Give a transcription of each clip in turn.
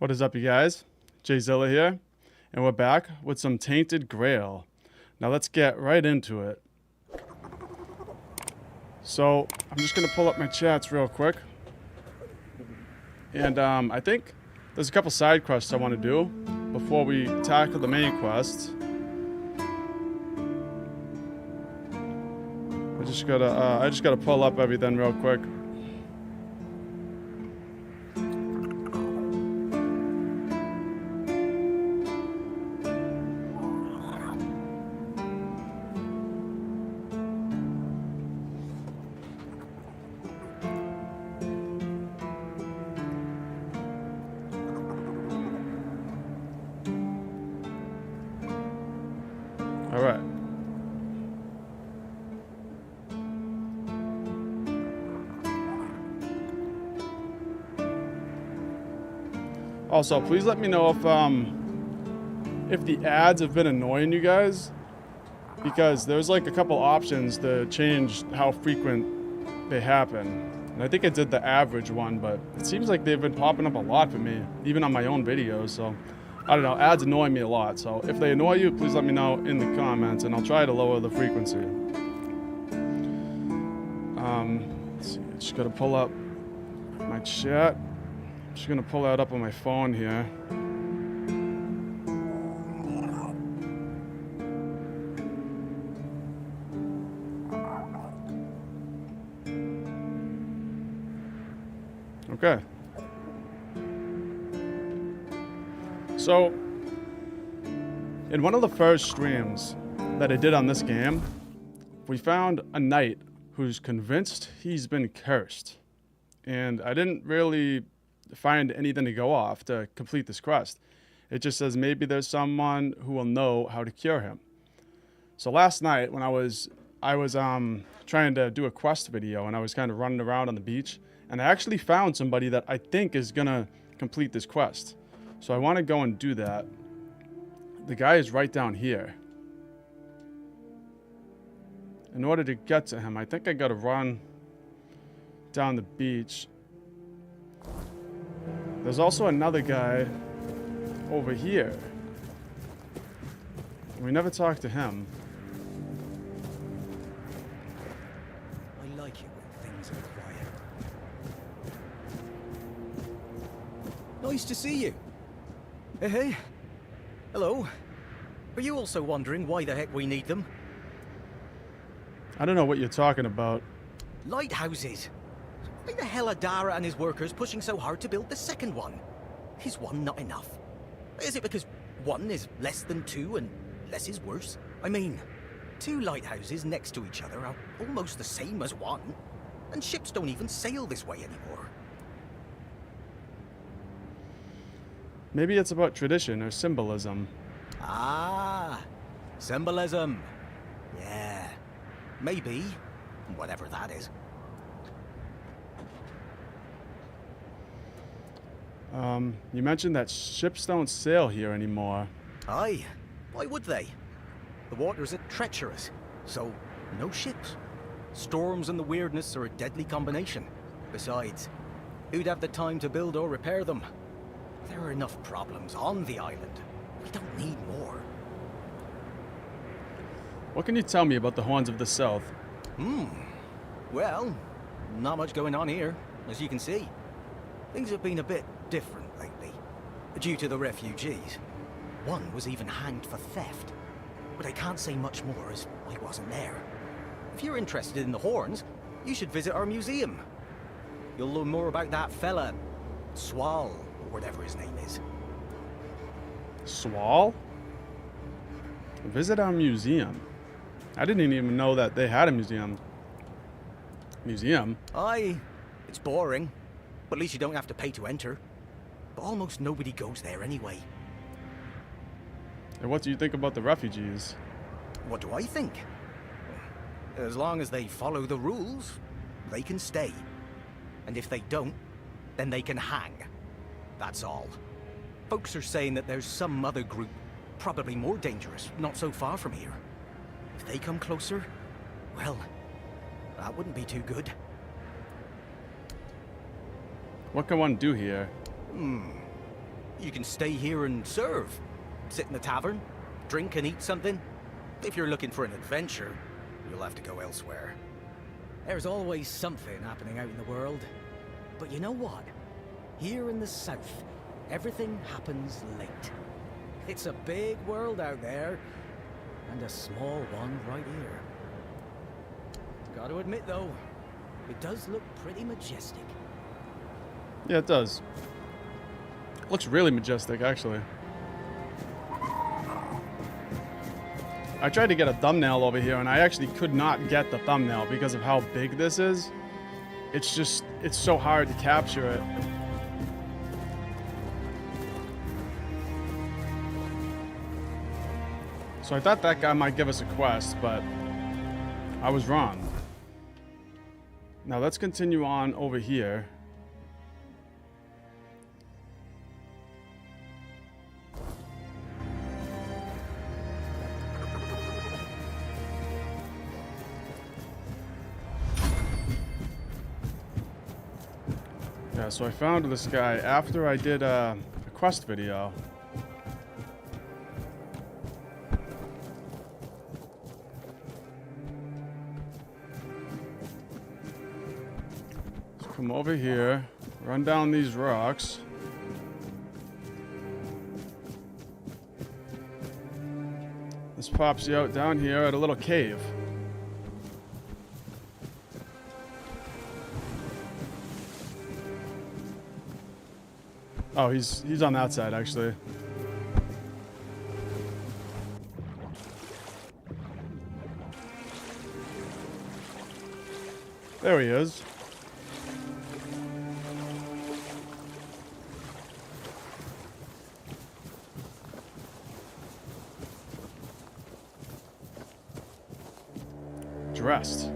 What is up, you guys? Jay Zilla here, and we're back with some Tainted Grail. Now let's get right into it. So I'm just gonna pull up my chats real quick, and I think there's a couple side quests I want to do before we tackle the main quest. I just gotta pull up everything real quick. All right. Also, please let me know if the ads have been annoying you guys, because there's like a couple options to change how frequent they happen. And I think I did the average one, but it seems like they've been popping up a lot for me, even on my own videos. So I don't know, ads annoy me a lot. So if they annoy you, please let me know in the comments, and I'll try to lower the frequency. Let's see, I just gotta pull up my chat. I'm just gonna pull that up on my phone here. Okay. So, in one of the first streams that I did on this game, we found a knight who's convinced he's been cursed. And I didn't really find anything to go off to complete this quest. It just says maybe there's someone who will know how to cure him. So last night when I was trying to do a quest video, and I was kind of running around on the beach, and I actually found somebody that I think is gonna complete this quest. So I want to go and do that. The guy is right down here. In order to get to him, I think I gotta run down the beach. There's also another guy over here. We never talked to him. I like it when things are quiet. Nice to see you. Hey. Hello. Are you also wondering why the heck we need them? I don't know what you're talking about. Lighthouses. Why the hell are Dara and his workers pushing so hard to build the second one? Is one not enough? Is it because one is less than two and less is worse? I mean, two lighthouses next to each other are almost the same as one, and ships don't even sail this way anymore. Maybe it's about tradition or symbolism. Ah, symbolism. Yeah, maybe, whatever that is. You mentioned that ships don't sail here anymore. Aye, why would they? The waters are treacherous, so no ships. Storms and the weirdness are a deadly combination. Besides, who'd have the time to build or repair them? There are enough problems on the island. We don't need more. What can you tell me about the Horns of the South? Well, not much going on here, as you can see. Things have been a bit different lately, due to the refugees. One was even hanged for theft. But I can't say much more as I wasn't there. If you're interested in the Horns, you should visit our museum. You'll learn more about that fella, Swal, or whatever his name is. Swal? Visit our museum. I didn't even know that they had a museum. Museum? Aye, it's boring, but at least you don't have to pay to enter. But almost nobody goes there anyway. And what do you think about the refugees? What do I think? As long as they follow the rules, they can stay. And if they don't, then they can hang. That's all. Folks are saying that there's some other group, probably more dangerous, not so far from here. If they come closer, well, that wouldn't be too good. What can one do here? You can stay here and serve. Sit in the tavern, drink and eat something. If you're looking for an adventure, you'll have to go elsewhere. There's always something happening out in the world. But you know what? Here in the south, everything happens late. It's a big world out there, and a small one right here. Gotta admit though, it does look pretty majestic. Yeah, it does. Looks really majestic, actually. I tried to get a thumbnail over here, and I actually could not get the thumbnail because of how big this is. It's so hard to capture it. So I thought that guy might give us a quest, but I was wrong. Now let's continue on over here. Yeah, so I found this guy after I did a quest video. So come over here, run down these rocks. This pops you out down here at a little cave. Oh, he's on that side, actually. There he is. Dressed.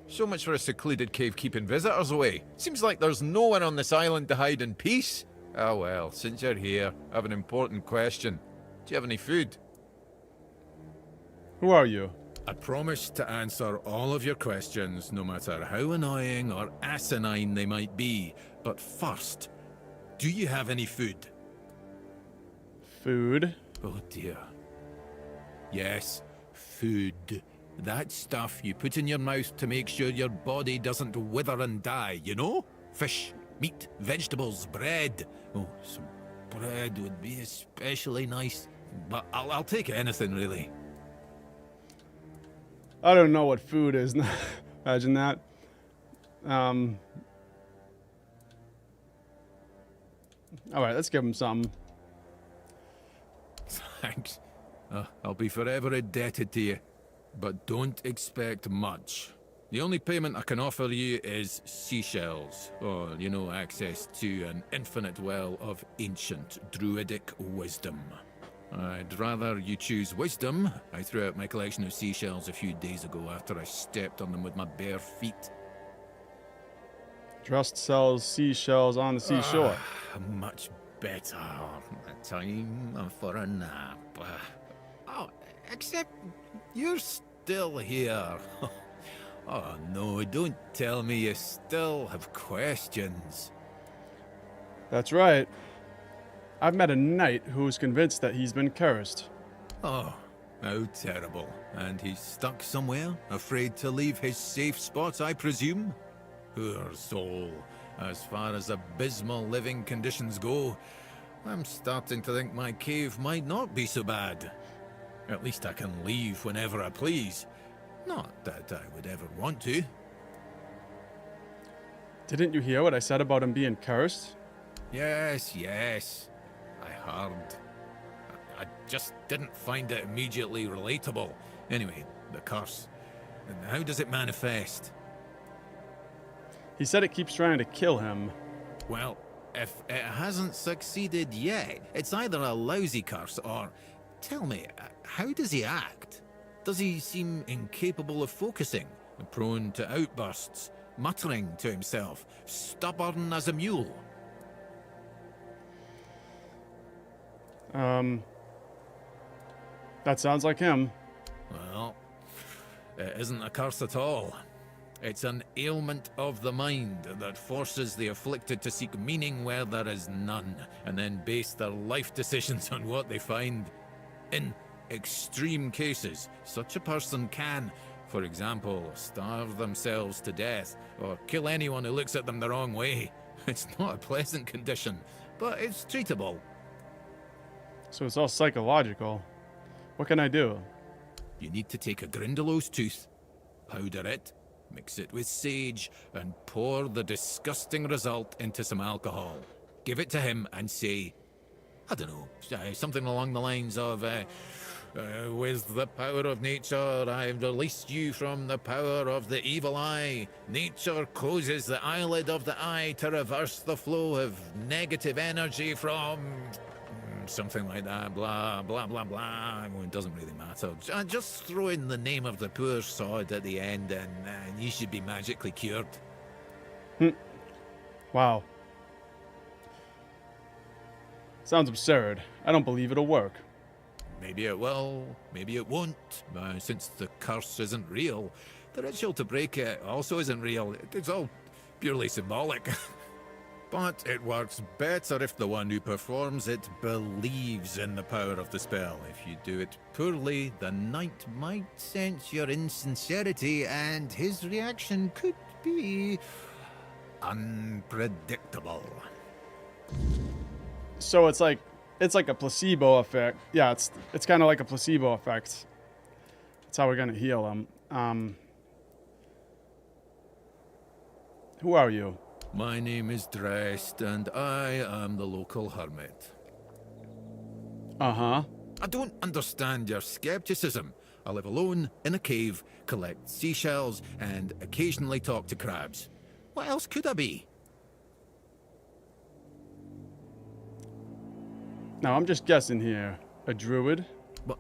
So much for a secluded cave keeping visitors away. Seems like there's no one on this island to hide in peace. Ah well, since you're here, I have an important question. Do you have any food? Who are you? I promise to answer all of your questions, no matter how annoying or asinine they might be. But first, do you have any food? Food? Oh dear. Yes, food. That stuff you put in your mouth to make sure your body doesn't wither and die, you know? Fish, meat, vegetables, bread. Oh, some bread would be especially nice. But I'll take anything, really. I don't know what food is. Imagine that. Alright, let's give him some. Thanks. I'll be forever indebted to you. But don't expect much. The only payment I can offer you is seashells, or, you know, access to an infinite well of ancient druidic wisdom. I'd rather you choose wisdom. I threw out my collection of seashells a few days ago after I stepped on them with my bare feet. Trust sells seashells on the seashore. Much better. Time for a nap. Oh, except you're still here. Oh no, don't tell me you still have questions. That's right. I've met a knight who's convinced that he's been cursed. Oh, how terrible. And he's stuck somewhere, afraid to leave his safe spot, I presume? Poor soul. As far as abysmal living conditions go, I'm starting to think my cave might not be so bad. At least I can leave whenever I please. Not that I would ever want to. Didn't you hear what I said about him being cursed? Yes. I heard. I just didn't find it immediately relatable. Anyway, the curse. And how does it manifest? He said it keeps trying to kill him. Well, if it hasn't succeeded yet, it's either a lousy curse or... Tell me, how does he act? Does he seem incapable of focusing, prone to outbursts, muttering to himself, stubborn as a mule? That sounds like him. Well, it isn't a curse at all. It's an ailment of the mind that forces the afflicted to seek meaning where there is none, and then base their life decisions on what they find. In extreme cases, such a person can, for example, starve themselves to death, or kill anyone who looks at them the wrong way. It's not a pleasant condition, but it's treatable. So it's all psychological. What can I do? You need to take a Grindelows tooth, powder it, mix it with sage, and pour the disgusting result into some alcohol. Give it to him and say, I don't know, something along the lines of, with the power of nature, I've released you from the power of the evil eye. Nature closes the eyelid of the eye to reverse the flow of negative energy from... something like that, blah, blah, blah, blah. Well, it doesn't really matter. Just throw in the name of the poor sod at the end and you should be magically cured. Wow. Sounds absurd. I don't believe it'll work. Maybe it will, maybe it won't. Since the curse isn't real, the ritual to break it also isn't real. It's all purely symbolic. But it works better if the one who performs it believes in the power of the spell. If you do it poorly, the knight might sense your insincerity and his reaction could be unpredictable. So it's like a placebo effect. Yeah, it's kind of like a placebo effect. That's how we're gonna heal him. Who are you? My name is Drest, and I am the local hermit. Uh-huh. I don't understand your skepticism. I live alone in a cave, collect seashells, and occasionally talk to crabs. What else could I be? Now, I'm just guessing here. A druid? But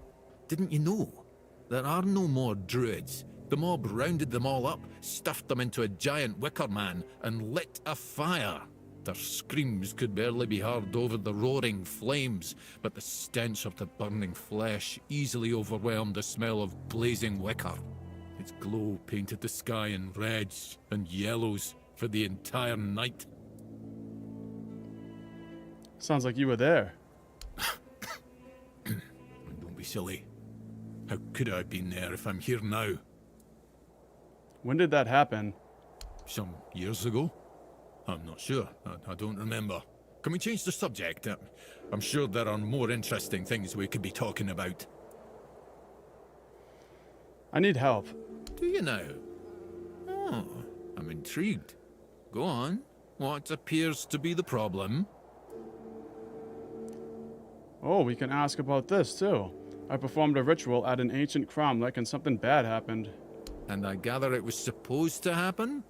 didn't you know? There are no more druids. The mob rounded them all up, stuffed them into a giant wicker man, and lit a fire. Their screams could barely be heard over the roaring flames, but the stench of the burning flesh easily overwhelmed the smell of blazing wicker. Its glow painted the sky in reds and yellows for the entire night. Sounds like you were there. Don't be silly. How could I have been there if I'm here now? When did that happen? Some years ago? I'm not sure. I don't remember. Can we change the subject? I'm sure there are more interesting things we could be talking about. I need help. Do you now? Oh, I'm intrigued. Go on. What appears to be the problem? Oh, we can ask about this, too. I performed a ritual at an ancient cromlech and something bad happened. And I gather it was supposed to happen?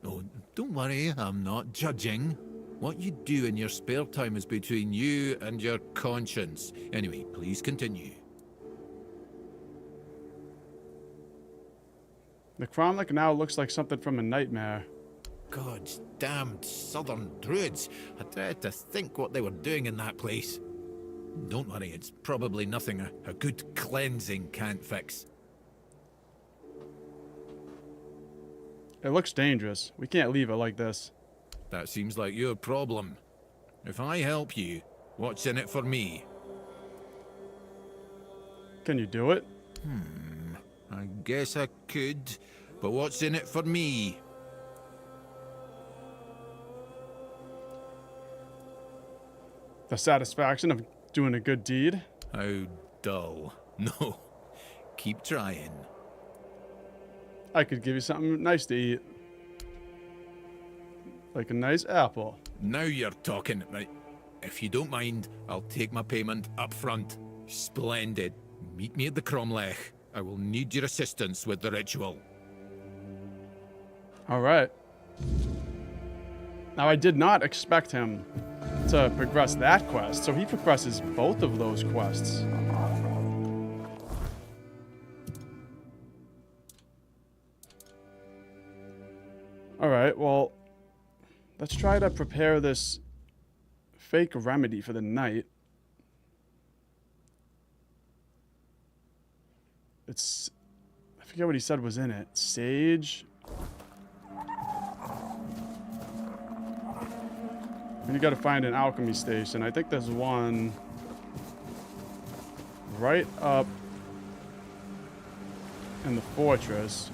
No, don't worry, I'm not judging. What you do in your spare time is between you and your conscience. Anyway, please continue. The cromlech now looks like something from a nightmare. God's damned southern druids. I dread to think what they were doing in that place. Don't worry, it's probably nothing a good cleansing can't fix. It looks dangerous. We can't leave it like this. That seems like your problem. If I help you, what's in it for me? Can you do it? I guess I could, but what's in it for me? The satisfaction of doing a good deed? How dull. No, keep trying. I could give you something nice to eat. Like a nice apple. Now you're talking. Right. If you don't mind, I'll take my payment up front. Splendid. Meet me at the cromlech. I will need your assistance with the ritual. Alright. Now, I did not expect him to progress that quest, so he progresses both of those quests. Alright, well, let's try to prepare this fake remedy for the night. I forget what he said was in it. Sage, And you gotta find an alchemy station. I think there's one right up in the fortress.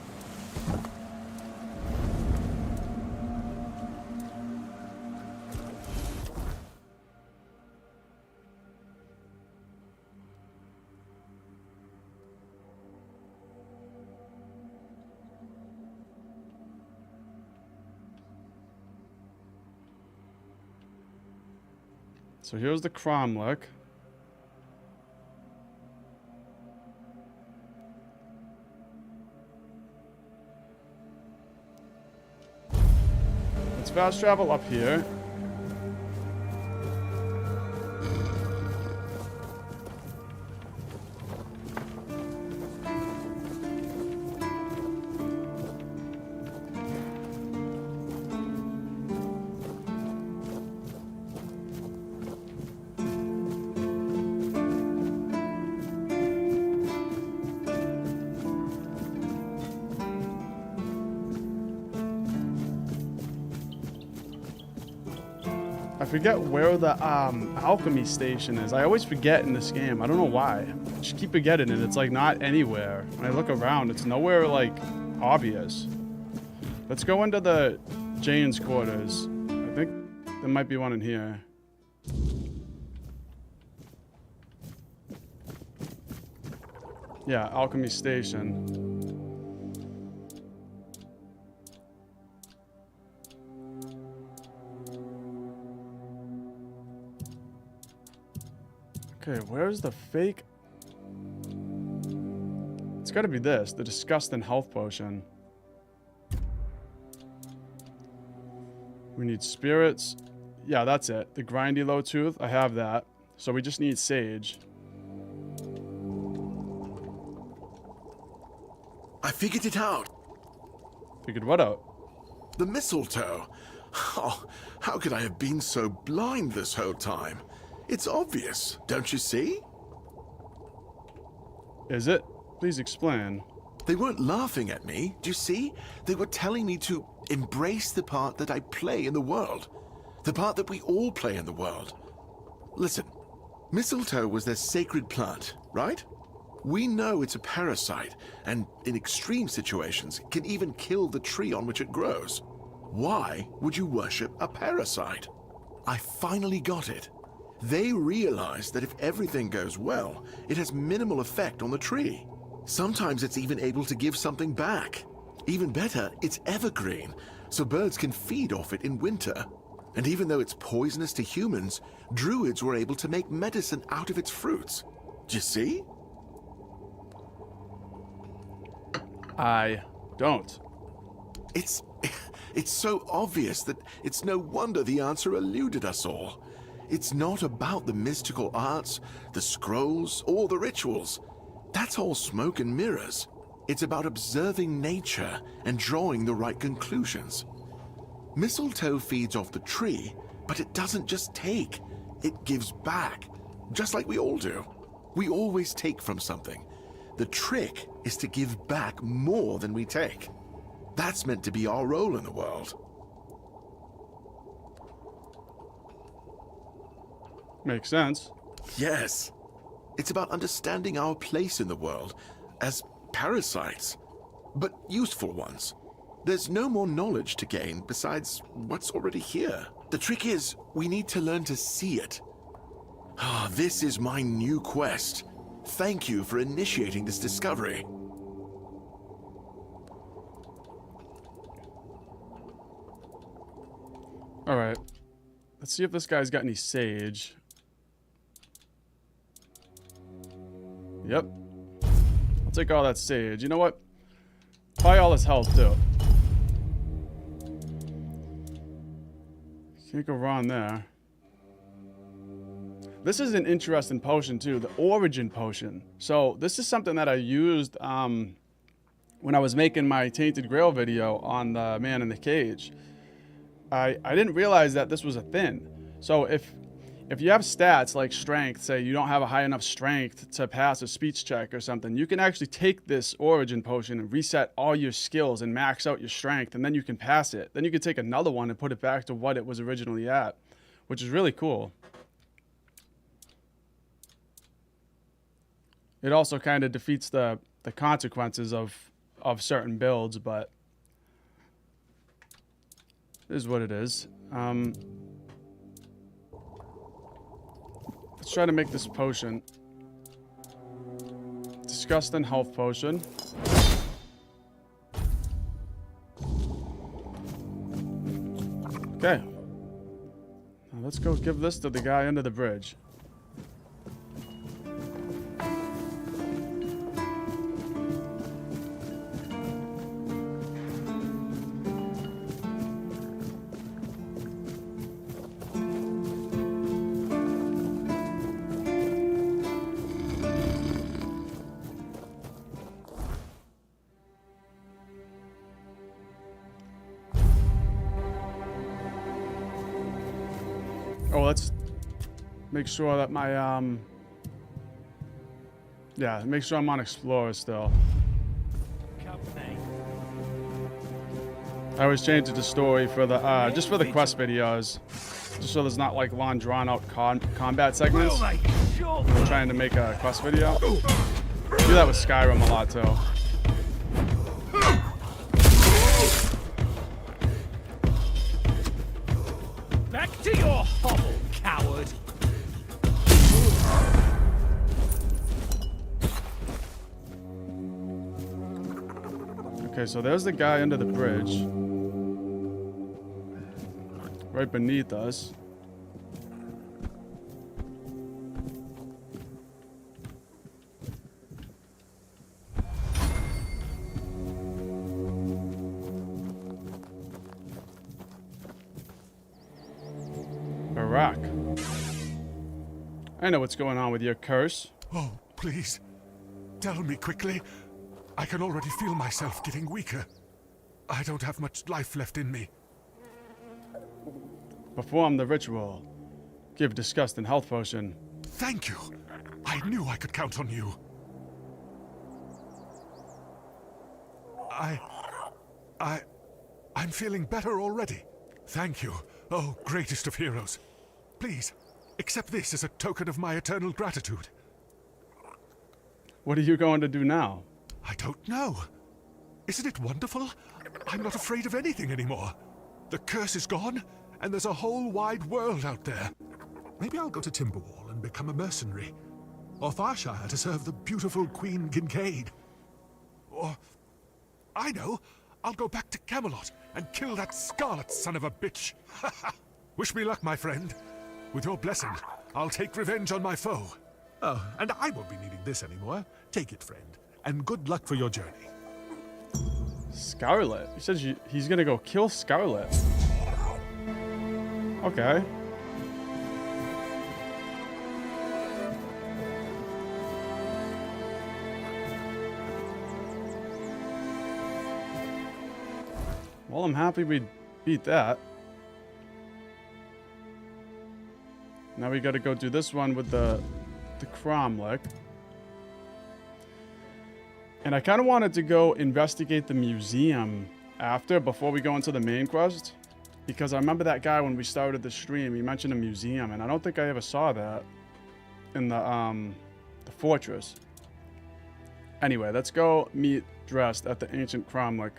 So here's the cromlech. Let's fast travel up here. I forget where the alchemy station is. I always forget in this game. I don't know why. I just keep forgetting it. It's like not anywhere. When I look around, it's nowhere like obvious. Let's go into the Jane's quarters. I think there might be one in here. Yeah, alchemy station. Okay, where's the fake? It's gotta be this, the disgusting health potion. We need spirits. Yeah, that's it. The grindy low tooth, I have that. So we just need sage. I figured it out. Figured what out? The mistletoe. Oh, how could I have been so blind this whole time? It's obvious, don't you see? Is it? Please explain. They weren't laughing at me, do you see? They were telling me to embrace the part that I play in the world. The part that we all play in the world. Listen, mistletoe was their sacred plant, right? We know it's a parasite, and in extreme situations, can even kill the tree on which it grows. Why would you worship a parasite? I finally got it. They realize that if everything goes well, it has minimal effect on the tree. Sometimes it's even able to give something back. Even better, it's evergreen, so birds can feed off it in winter. And even though it's poisonous to humans, druids were able to make medicine out of its fruits. Do you see? I don't. It's so obvious that it's no wonder the answer eluded us all. It's not about the mystical arts, the scrolls, or the rituals. That's all smoke and mirrors. It's about observing nature and drawing the right conclusions. Mistletoe feeds off the tree, but it doesn't just take. It gives back, just like we all do. We always take from something. The trick is to give back more than we take. That's meant to be our role in the world. Makes sense. Yes. It's about understanding our place in the world as parasites, but useful ones. There's no more knowledge to gain besides what's already here. The trick is, we need to learn to see it. Ah, this is my new quest. Thank you for initiating this discovery. Alright. Let's see if this guy's got any sage. Yep. I'll take all that sage. You know what? Buy all his health, too. Can't go wrong there. This is an interesting potion, too. The origin potion. So, this is something that I used when I was making my Tainted Grail video on the man in the cage. I didn't realize that this was a thing. So, if you have stats like strength, say you don't have a high enough strength to pass a speech check or something, you can actually take this origin potion and reset all your skills and max out your strength, and then you can pass it. Then you can take another one and put it back to what it was originally at, which is really cool. It also kind of defeats the consequences of certain builds, but it is what it is. Let's try to make this potion. Disgusting health potion. Okay. Now let's go give this to the guy under the bridge. Oh, let's make sure that my, yeah, make sure I'm on Explorer still. I always change it to story for the, just for the quest videos. Just so there's not, like, long, drawn-out combat segments. I'm trying to make a quest video. I do that with Skyrim a lot, too. Back to your hovel, coward! Okay, so there's the guy under the bridge. Right beneath us. Barak. I know what's going on with your curse. Oh, please. Tell me quickly. I can already feel myself getting weaker. I don't have much life left in me. Perform the ritual. Give disgust and health potion. Thank you. I knew I could count on you. I'm feeling better already. Thank you, oh greatest of heroes. Please, accept this as a token of my eternal gratitude. What are you going to do now? I don't know. Isn't it wonderful? I'm not afraid of anything anymore. The curse is gone, and there's a whole wide world out there. Maybe I'll go to Timberwall and become a mercenary. Or Farshire to serve the beautiful Queen Kincaid. Or, I know, I'll go back to Camelot and kill that Scarlet son of a bitch. Wish me luck, my friend. With your blessing, I'll take revenge on my foe. Oh, and I won't be needing this anymore. Take it, friend, and good luck for your journey. Scarlet? He says he's gonna go kill Scarlet. Okay. Well, I'm happy we beat that. Now we gotta go do this one with the Cromlech. And I kind of wanted to go investigate the museum after, before we go into the main quest. Because I remember that guy when we started the stream, he mentioned a museum, and I don't think I ever saw that in the fortress. Anyway, let's go meet Drest at the ancient Cromlech.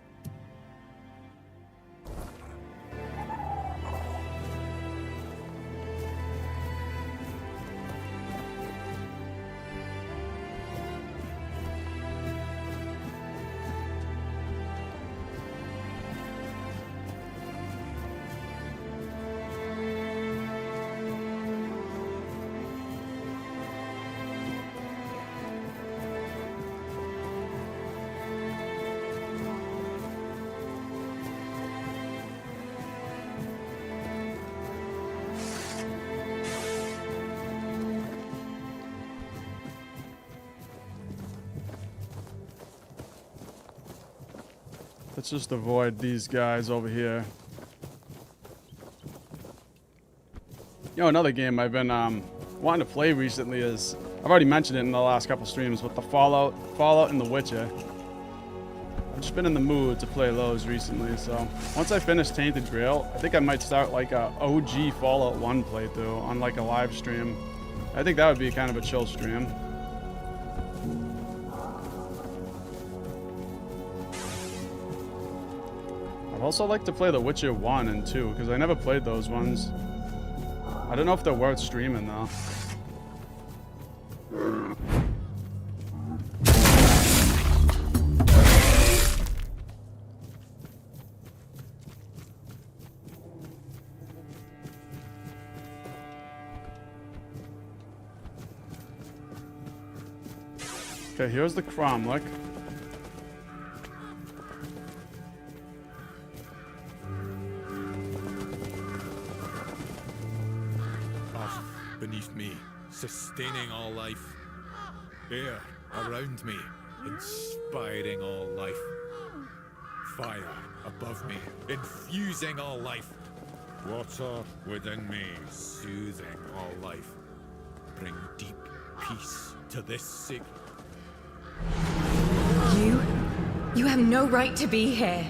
Let's just avoid these guys over here. You know, another game I've been wanting to play recently is, I've already mentioned it in the last couple streams, with the Fallout and The Witcher. just been in the mood to play those recently, so once I finish Tainted Grail, I think I might start like a OG Fallout 1 playthrough on like a live stream. I think that would be kind of a chill stream. I'd also like to play The Witcher 1 and 2, because I never played those ones. I don't know if they're worth streaming though. Okay, here's the cromlech. Earth beneath me, sustaining all life. Air around me, inspiring all life. Fire above me, infusing all life. Water within me, soothing all life. Bring deep peace to this sick. You have no right to be here.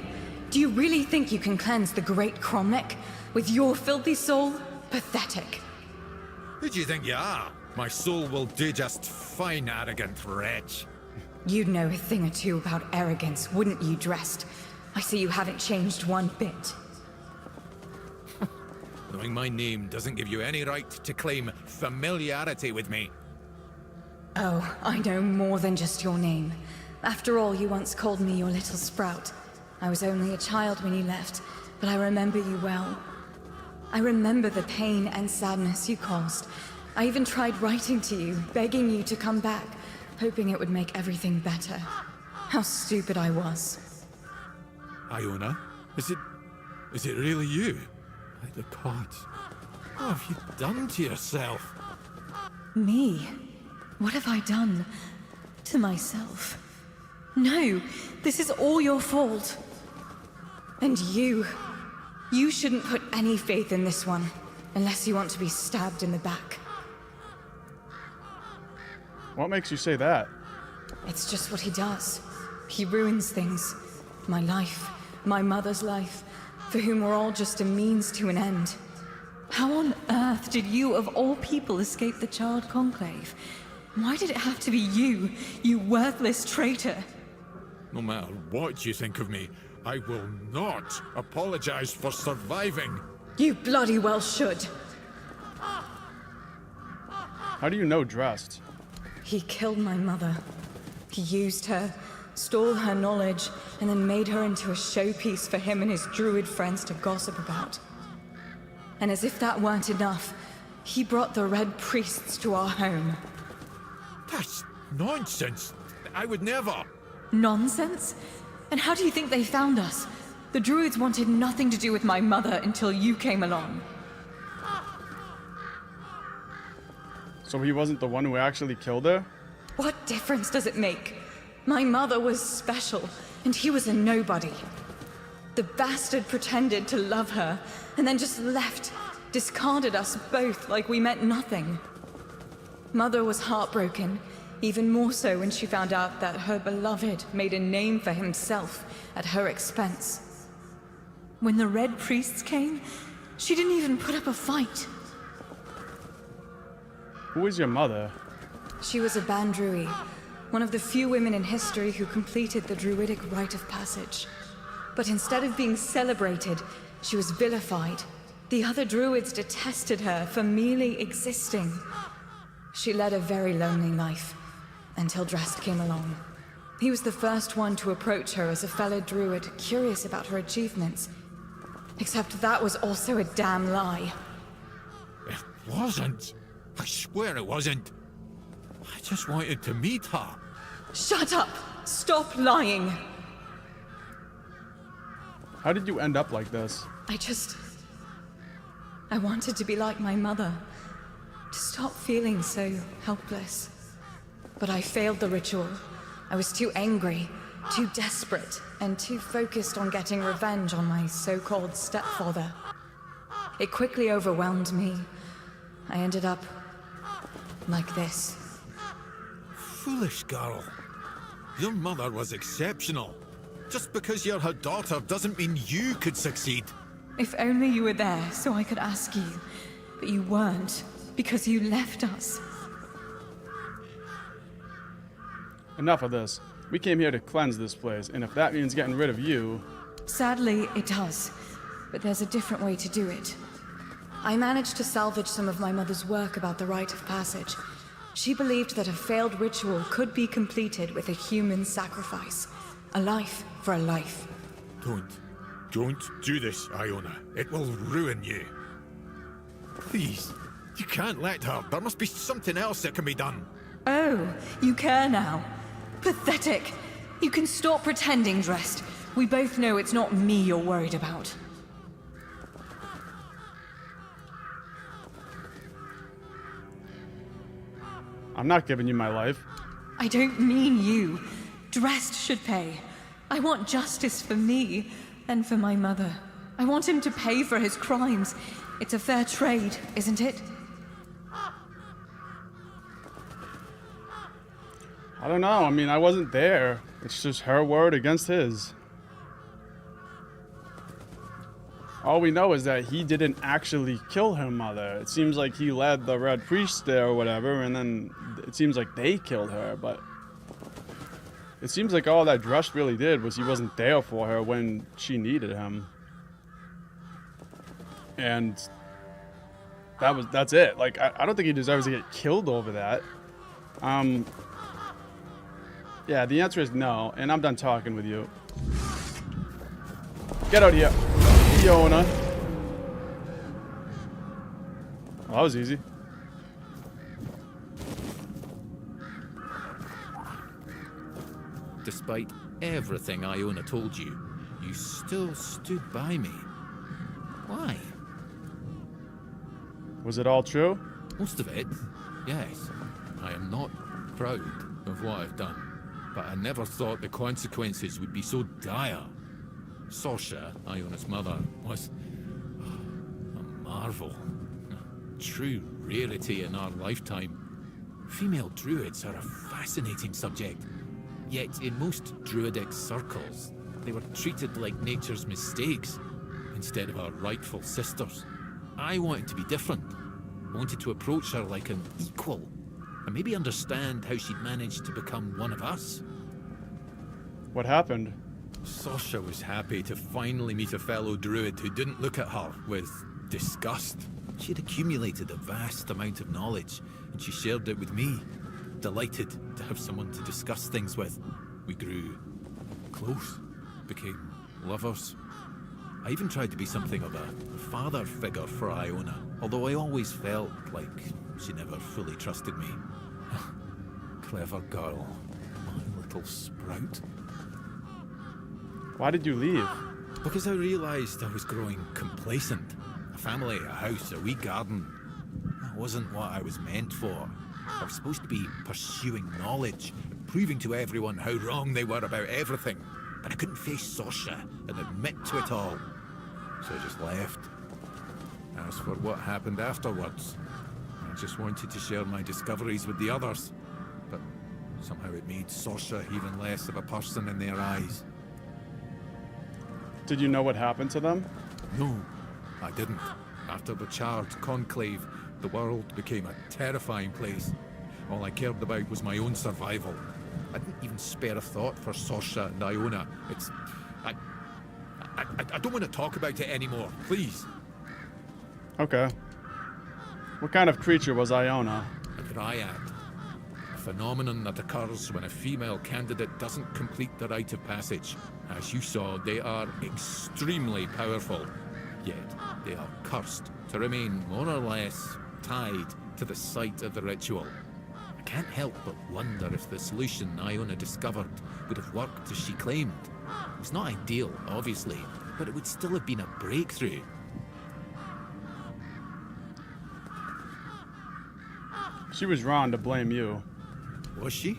Do you really think you can cleanse the great Cromlech with your filthy soul? Pathetic. Who do you think you are? My soul will do just fine, arrogant wretch. You'd know a thing or two about arrogance, wouldn't you, Dressed? I see you haven't changed one bit. Knowing my name doesn't give you any right to claim familiarity with me. Oh, I know more than just your name. After all, you once called me your little sprout. I was only a child when you left, but I remember you well. I remember the pain and sadness you caused. I even tried writing to you, begging you to come back, hoping it would make everything better. How stupid I was. Iona? Is it really you? By the gods. What have you done to yourself? Me? What have I done to myself? No, this is all your fault. And you shouldn't put any faith in this one, unless you want to be stabbed in the back. What makes you say that? It's just what he does. He ruins things. My life, my mother's life, for whom we're all just a means to an end. How on earth did you, of all people, escape the Child Conclave? Why did it have to be you, you worthless traitor? No matter what you think of me, I will not apologize for surviving. You bloody well should. How do you know Dressed? He killed my mother. He used her, stole her knowledge, and then made her into a showpiece for him and his druid friends to gossip about. And as if that weren't enough, he brought the Red Priests to our home. That's nonsense. I would never. Nonsense? And how do you think they found us? The druids wanted nothing to do with my mother until you came along. So he wasn't the one who actually killed her? What difference does it make? My mother was special, and he was a nobody. The bastard pretended to love her, and then just left, discarded us both like we meant nothing. Mother was heartbroken, even more so when she found out that her beloved made a name for himself at her expense. When the Red Priests came, she didn't even put up a fight. Who is your mother? She was a Bandrui, one of the few women in history who completed the druidic rite of passage. But instead of being celebrated, she was vilified. The other druids detested her for merely existing. She led a very lonely life, until Dressed came along. He was the first one to approach her as a fellow druid, curious about her achievements. Except that was also a damn lie. It wasn't. I swear it wasn't. I just wanted to meet her. Shut up! Stop lying! How did you end up like this? I wanted to be like my mother. To stop feeling so helpless. But I failed the ritual. I was too angry, too desperate, and too focused on getting revenge on my so-called stepfather. It quickly overwhelmed me. I ended up like this. Foolish girl. Your mother was exceptional. Just because you're her daughter doesn't mean you could succeed. If only you were there so I could ask you. But you weren't, because you left us. Enough of this. We came here to cleanse this place, and if that means getting rid of you... Sadly, it does. But there's a different way to do it. I managed to salvage some of my mother's work about the rite of passage. She believed that a failed ritual could be completed with a human sacrifice. A life for a life. Don't do this, Iona. It will ruin you. Please, you can't let her. There must be something else that can be done. Oh, you care now. Pathetic. You can stop pretending, Dressed. We both know it's not me you're worried about. I'm not giving you my life. I don't mean you. Dressed should pay. I want justice for me and for my mother. I want him to pay for his crimes. It's a fair trade, isn't it? I don't know. I mean, I wasn't there. It's just her word against his. All we know is that he didn't actually kill her mother. It seems like he led the Red Priest there or whatever, and then it seems like they killed her, but... It seems like all that Drust really did was he wasn't there for her when she needed him. And... that's it. Like, I don't think he deserves to get killed over that. Yeah, the answer is no, and I'm done talking with you. Get out of here. Iona. Well, that was easy. Despite everything Iona told you, you still stood by me. Why? Was it all true? Most of it, yes. I am not proud of what I've done, but I never thought the consequences would be so dire. Sorsha, Iona's mother, was a marvel. A true rarity in our lifetime. Female druids are a fascinating subject. Yet in most druidic circles, they were treated like nature's mistakes instead of our rightful sisters. I wanted to be different. I wanted to approach her like an equal, and maybe understand how she'd managed to become one of us. What happened? Sorsha was happy to finally meet a fellow druid who didn't look at her with disgust. She had accumulated a vast amount of knowledge, and she shared it with me. Delighted to have someone to discuss things with. We grew close, became lovers. I even tried to be something of a father figure for Iona, although I always felt like she never fully trusted me. Clever girl, my little sprout. Why did you leave? Because I realized I was growing complacent. A family, a house, a wee garden. That wasn't what I was meant for. I was supposed to be pursuing knowledge, proving to everyone how wrong they were about everything. But I couldn't face Sorsha and admit to it all. So I just left. As for what happened afterwards, I just wanted to share my discoveries with the others. But somehow it made Sorsha even less of a person in their eyes. Did you know what happened to them? No, I didn't. After the charred conclave, the world became a terrifying place. All I cared about was my own survival. I didn't even spare a thought for Sorsha and Iona. I don't want to talk about it anymore, please. Okay. What kind of creature was Iona? A dryad. A phenomenon that occurs when a female candidate doesn't complete the rite of passage. As you saw, they are extremely powerful. Yet, they are cursed to remain more or less tied to the site of the ritual. I can't help but wonder if the solution Iona discovered would have worked as she claimed. It was not ideal, obviously, but it would still have been a breakthrough. She was wrong to blame you. Was she?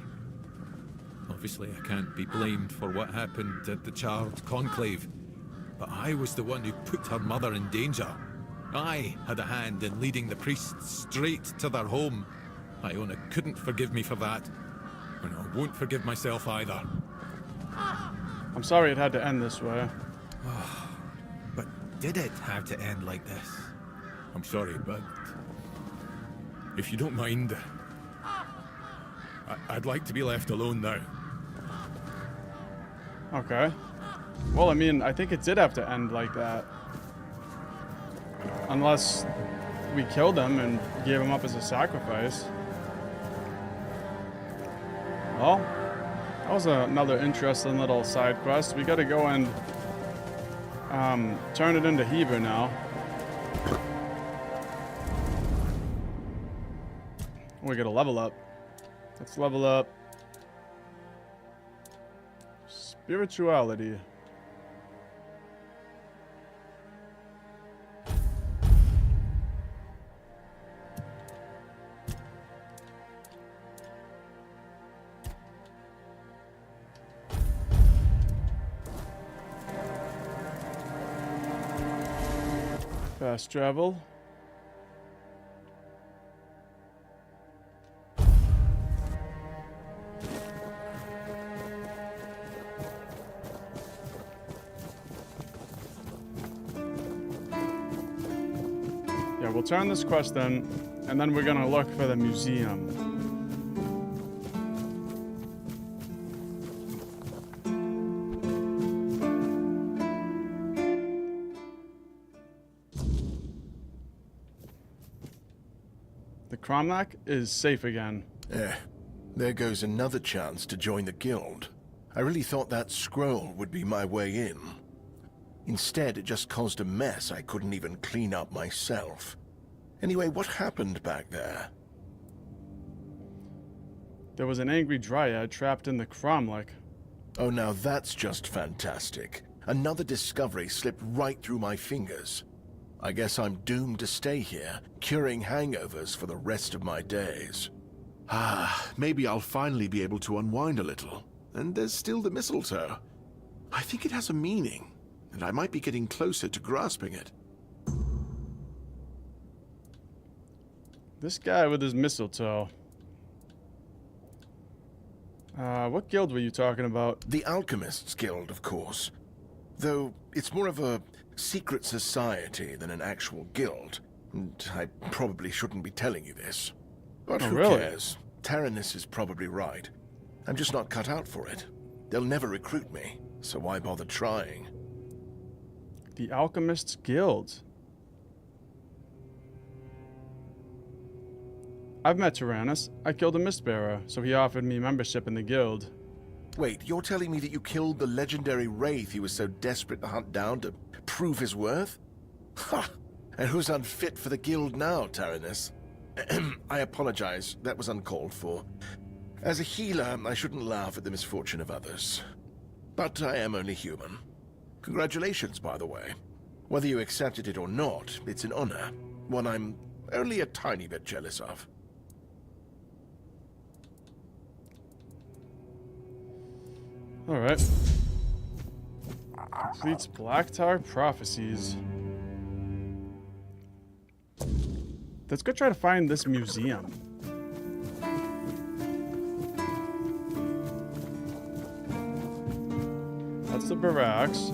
Obviously, I can't be blamed for what happened at the charred conclave. But I was the one who put her mother in danger. I had a hand in leading the priests straight to their home. Iona couldn't forgive me for that. And I won't forgive myself either. I'm sorry it had to end this way. But did it have to end like this? I'm sorry, but if you don't mind, I'd like to be left alone now. Okay. Well, I mean, I think it did have to end like that. Unless we killed him and gave him up as a sacrifice. Well, that was another interesting little side quest. We gotta go and turn it into Hebrew now. We gotta level up. Let's level up. Spirituality. Fast travel. Yeah, we'll turn this quest in, and then we're gonna look for the museum. The Cromlech is safe again. There goes another chance to join the guild. I really thought that scroll would be my way in. Instead, it just caused a mess I couldn't even clean up myself. Anyway, what happened back there? There was an angry dryad trapped in the Cromlech. Oh, now that's just fantastic. Another discovery slipped right through my fingers. I guess I'm doomed to stay here, curing hangovers for the rest of my days. Maybe I'll finally be able to unwind a little. And there's still the mistletoe. I think it has a meaning, and I might be getting closer to grasping it. This guy with his mistletoe. What guild were you talking about? The Alchemists Guild, of course. Though it's more of a secret society than an actual guild. And I probably shouldn't be telling you this. But who really? cares? Taranis is probably right. I'm just not cut out for it. They'll never recruit me, so why bother trying? The Alchemists Guild. I've met Tyrannus. I killed a Mistbearer, so he offered me membership in the guild. Wait, you're telling me that you killed the legendary wraith he was so desperate to hunt down to prove his worth? Ha! And who's unfit for the guild now, Taranis? I apologize, that was uncalled for. As a healer, I shouldn't laugh at the misfortune of others. But I am only human. Congratulations, by the way. Whether you accepted it or not, it's an honor. One I'm only a tiny bit jealous of. Alright. Completes Blacktar Prophecies. Let's go try to find this museum. That's the barracks.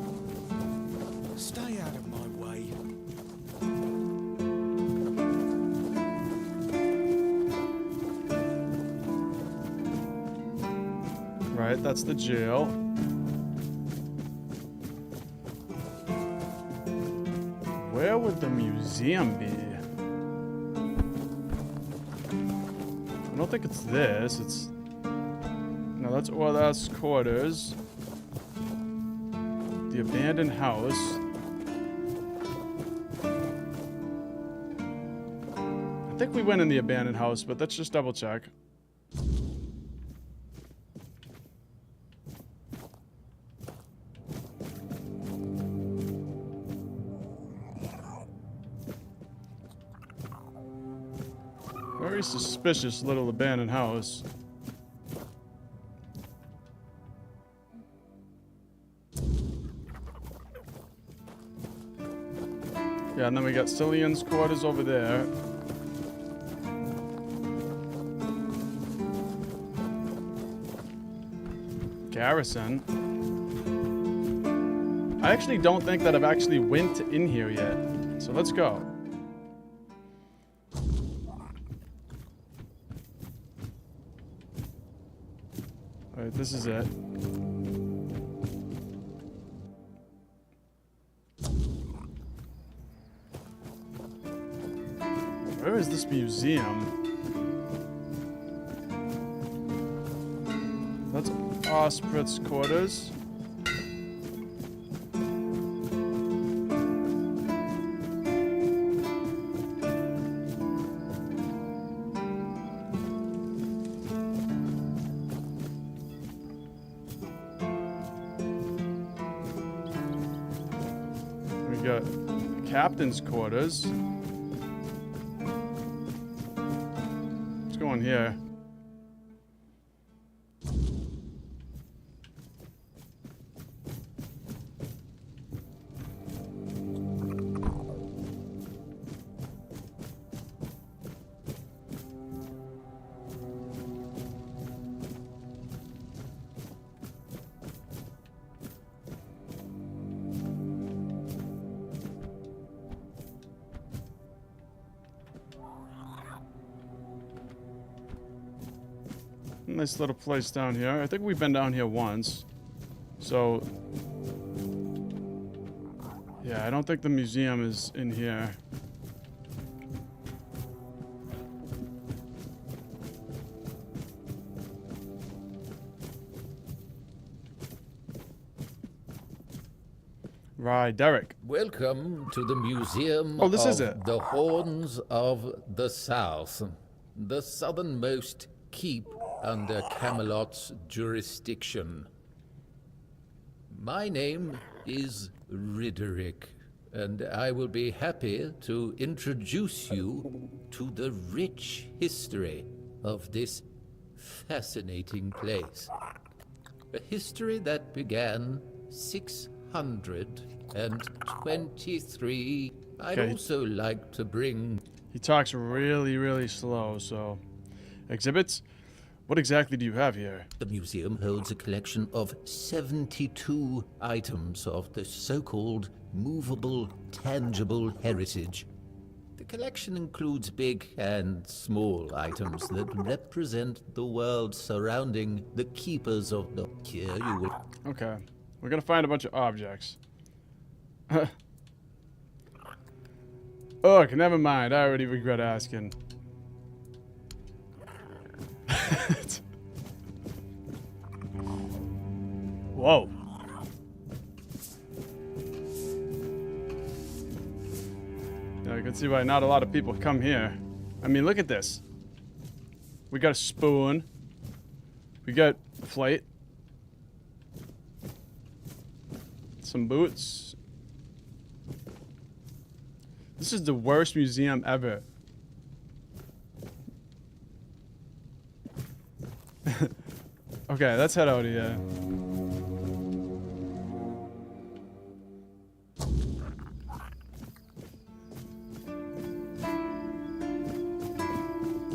Stay out of my way. Right, that's the jail. Where would the museum be? I don't think it's this. It's... No, that's Orlath's quarters. The abandoned house. I think we went in the abandoned house, but let's just double check. Very suspicious little abandoned house. Yeah, and then we got Cillian's quarters over there. Garrison. I actually don't think that I've actually went in here yet. So let's go. Alright, this is it. Where is this museum? That's Osprey's quarters. We got the captain's quarters. Let's go in here. Nice little place down here. I think we've been down here once. So, yeah, I don't think the museum is in here. Right, Derek. Welcome to the Museum Oh, this of is it. the Horns of the South, the southernmost keep under Camelot's jurisdiction. My name is Ridderick, and I will be happy to introduce you to the rich history of this fascinating place. A history that began 623. I'd Okay. also like to bring He talks really, really slow, so... Exhibits? What exactly do you have here? The museum holds a collection of 72 items of the so-called movable, tangible heritage. The collection includes big and small items that represent the world surrounding the keepers of the... Here you will... Okay. We're gonna find a bunch of objects. Ugh, never mind. I already regret asking. Whoa. Yeah, you can see why not a lot of people come here. I mean, look at this. We got a spoon. We got a plate. Some boots. This is the worst museum ever. Okay, let's head out of here.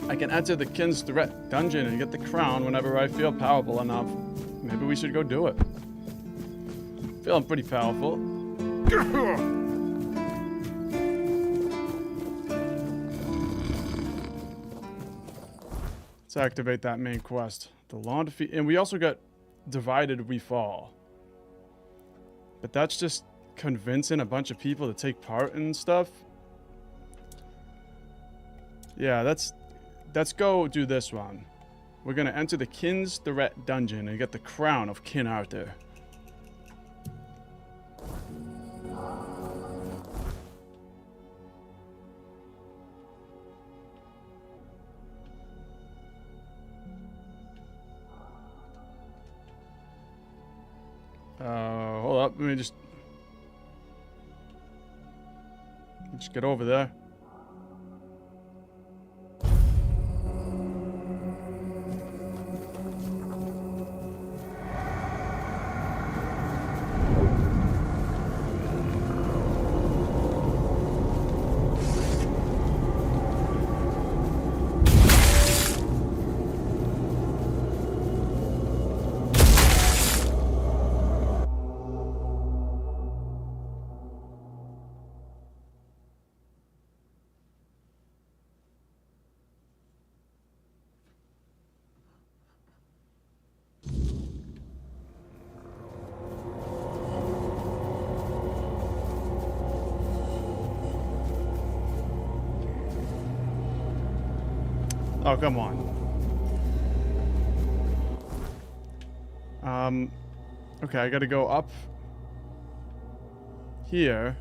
I can enter the Kin's Threat dungeon and get the crown whenever I feel powerful enough. Maybe we should go do it. Feeling pretty powerful. Let's activate that main quest. The long defeat, and we also got Divided We Fall. But that's just convincing a bunch of people to take part and stuff. Yeah, let's go do this one. We're gonna enter the Kin's Threat dungeon and get the crown of King Arthur. Hold up, let me just get over there. Oh, come on. Okay, I gotta go up here.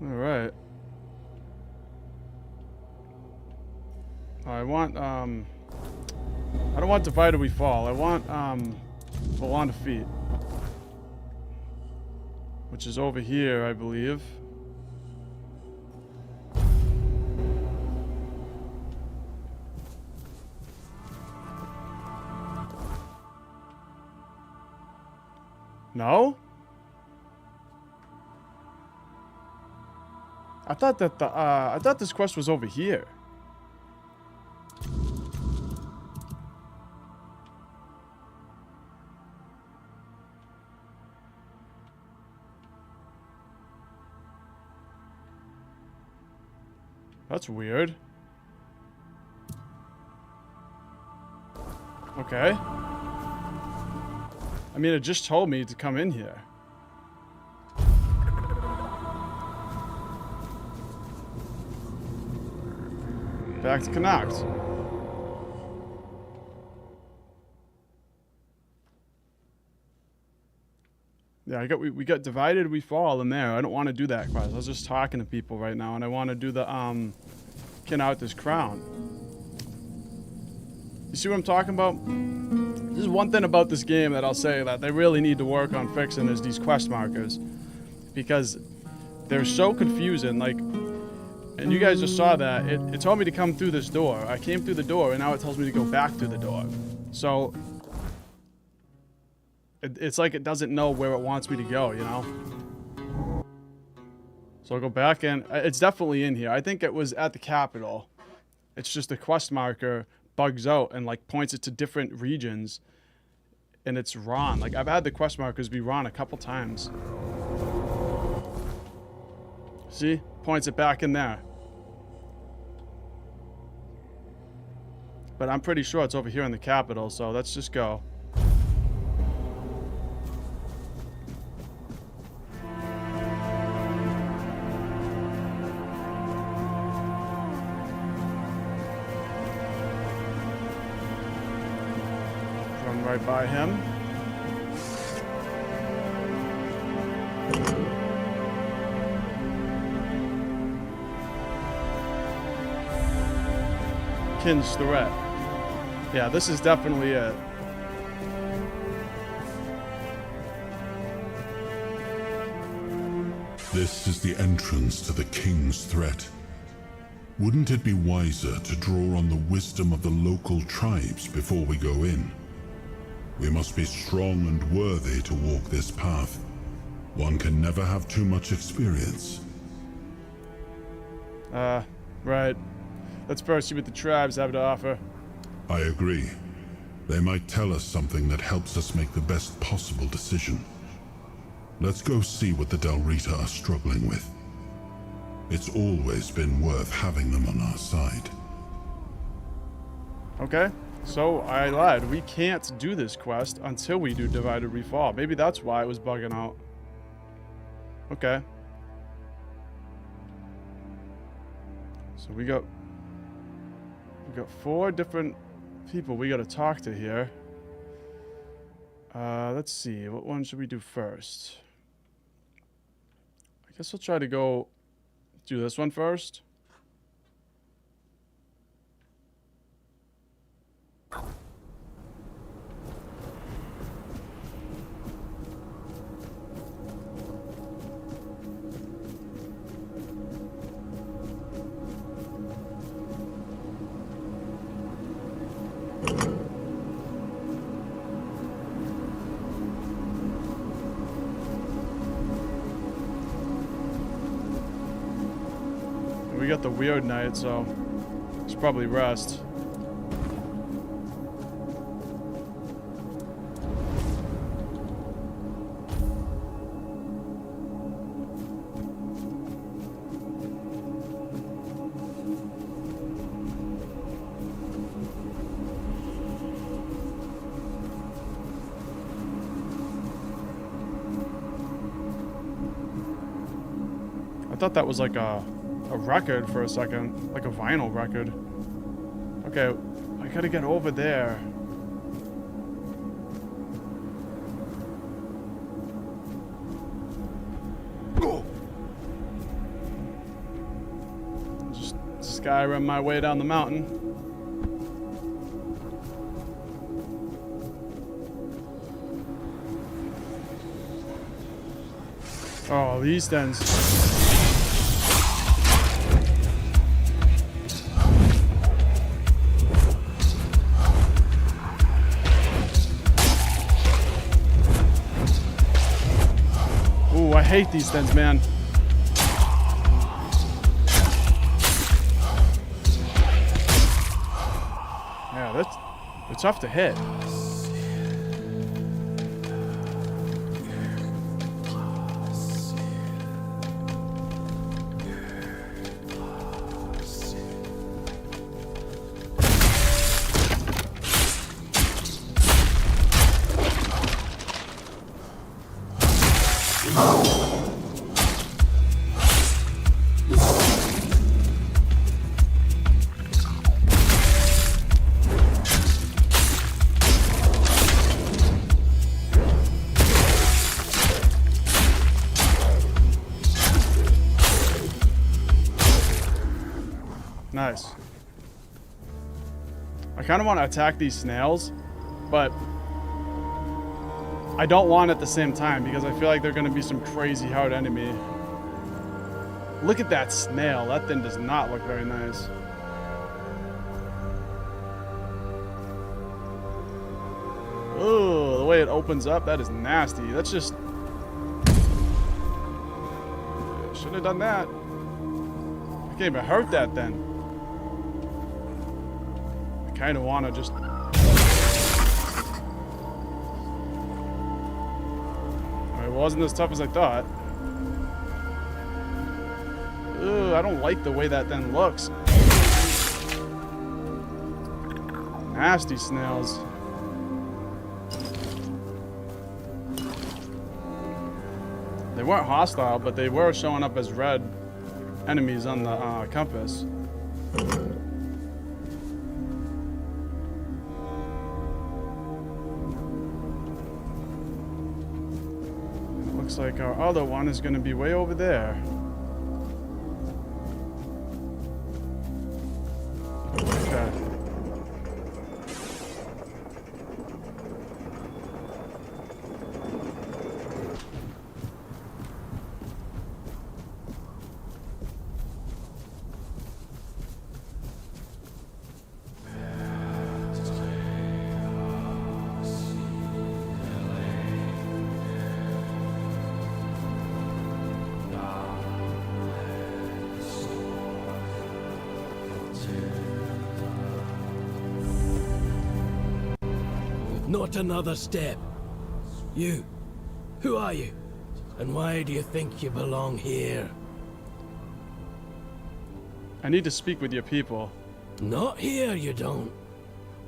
Alright. I want, I don't want Divided We Fall. I want, Avalon Defeat. Which is over here, I believe. No? I thought that I thought this quest was over here. That's weird. Okay. I mean, it just told me to come in here. Back to Connacht. Yeah, we got Divided We Fall in there. I don't want to do that quest. I was just talking to people right now, and I want to do the Kin out this crown. You see what I'm talking about? This is one thing about this game that I'll say that they really need to work on fixing is these quest markers, because they're so confusing. Like, and you guys just saw that it told me to come through this door. I came through the door, and now it tells me to go back through the door. So it's like it doesn't know where it wants me to go, you know? So I'll go back in. It's definitely in here. I think it was at the capital. It's just the quest marker bugs out and like points it to different regions. And it's wrong. Like, I've had the quest markers be wrong a couple times. See? Points it back in there. But I'm pretty sure it's over here in the capital, so let's just go. Run right by him. Kin's threat. Yeah, this is definitely it. This is the entrance to the King's Threat. Wouldn't it be wiser to draw on the wisdom of the local tribes before we go in? We must be strong and worthy to walk this path. One can never have too much experience. Right. Let's first see what the tribes have to offer. I agree. They might tell us something that helps us make the best possible decision. Let's go see what the Del Rita are struggling with. It's always been worth having them on our side. Okay, so I lied. We can't do this quest until we do Divided We Fall. Maybe that's why it was bugging out. Okay. So we got 4 different people we gotta talk to here. Let's see, what one should we do first? I guess we'll try to go do this one first. we got the weird night, so it's probably rest. I thought that was like a record for a second, like a vinyl record. Okay, I gotta get over there. Just Skyrim my way down the mountain. Oh, these things. Ooh, I hate these things, man. Yeah, they're tough to hit. Nice. I kind of want to attack these snails, but I don't want at the same time because I feel like they're going to be some crazy hard enemy. Look at that snail. That thing does not look very nice. Oh, the way it opens up, that is nasty. That's just... Shouldn't have done that. I can't even hurt that then. I kind of want to just... It wasn't as tough as I thought. Ugh, I don't like the way that then looks. Nasty snails. They weren't hostile, but they were showing up as red enemies on the compass. Looks like our other one is going to be way over there. Okay. Not another step. You. Who are you? And why do you think you belong here? I need to speak with your people. Not here, you don't.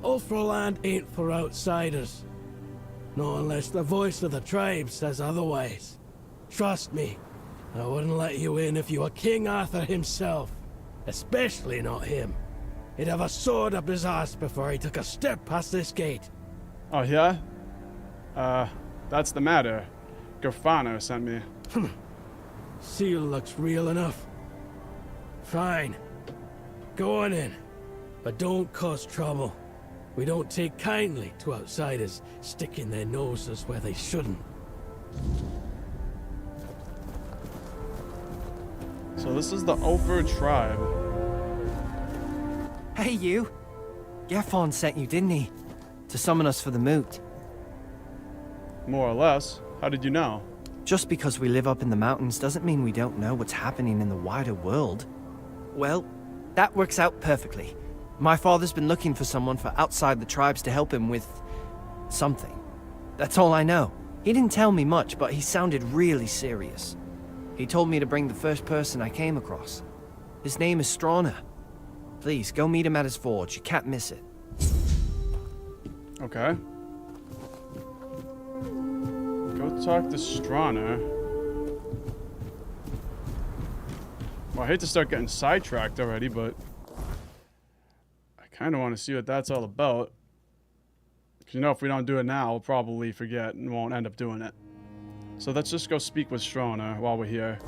Ulfraland ain't for outsiders. Not unless the voice of the tribe says otherwise. Trust me, I wouldn't let you in if you were King Arthur himself. Especially not him. He'd have a sword up his ass before he took a step past this gate. Oh, yeah? That's the matter. Garfano sent me. Seal looks real enough. Fine. Go on in. But don't cause trouble. We don't take kindly to outsiders sticking their noses where they shouldn't. So this is the Ulfr tribe. Hey, you. Gerfon sent you, didn't he? To summon us for the moot. More or less. How did you know? Just because we live up in the mountains doesn't mean we don't know what's happening in the wider world. Well, that works out perfectly. My father's been looking for someone for outside the tribes to help him with something. That's all I know. He didn't tell me much, but he sounded really serious. He told me to bring the first person I came across. His name is Strana. Please, go meet him at his forge. You can't miss it. Okay. Go talk to Strana. Well, I hate to start getting sidetracked already, but I kind of want to see what that's all about. Because, you know, if we don't do it now, we'll probably forget and won't end up doing it. So let's just go speak with Strana while we're here.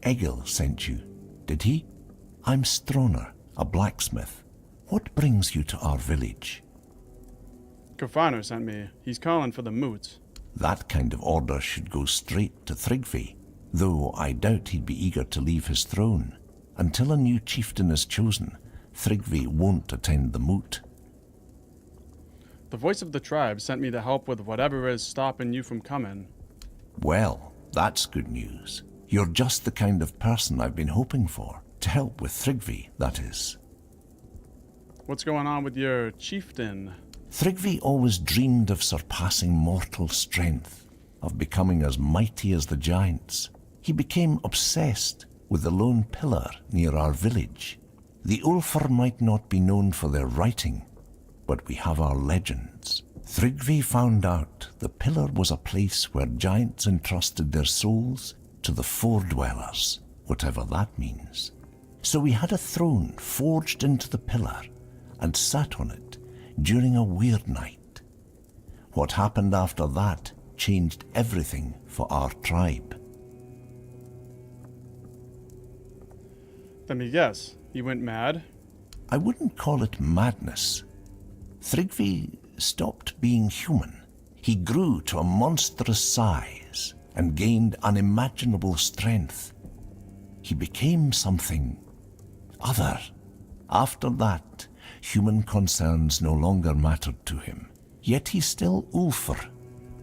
Egil sent you, did he? I'm Stroner, a blacksmith. What brings you to our village? Kofano sent me. He's calling for the moot. That kind of order should go straight to Thrigvi, though I doubt he'd be eager to leave his throne. Until a new chieftain is chosen, Thrigvi won't attend the moot. The voice of the tribe sent me to help with whatever is stopping you from coming. Well, that's good news. You're just the kind of person I've been hoping for. To help with Thrigvi, that is. What's going on with your chieftain? Thrigvi always dreamed of surpassing mortal strength, of becoming as mighty as the giants. He became obsessed with the lone pillar near our village. The Ulfr might not be known for their writing, but we have our legends. Thrigvi found out the pillar was a place where giants entrusted their souls to the Fore-dwellers, whatever that means. So we had a throne forged into the pillar and sat on it during a weird night. What happened after that changed everything for our tribe. Let me guess. He went mad? I wouldn't call it madness. Thrigvi stopped being human. He grew to a monstrous size and gained unimaginable strength. He became something other. After that, human concerns no longer mattered to him. Yet he's still Ulfr,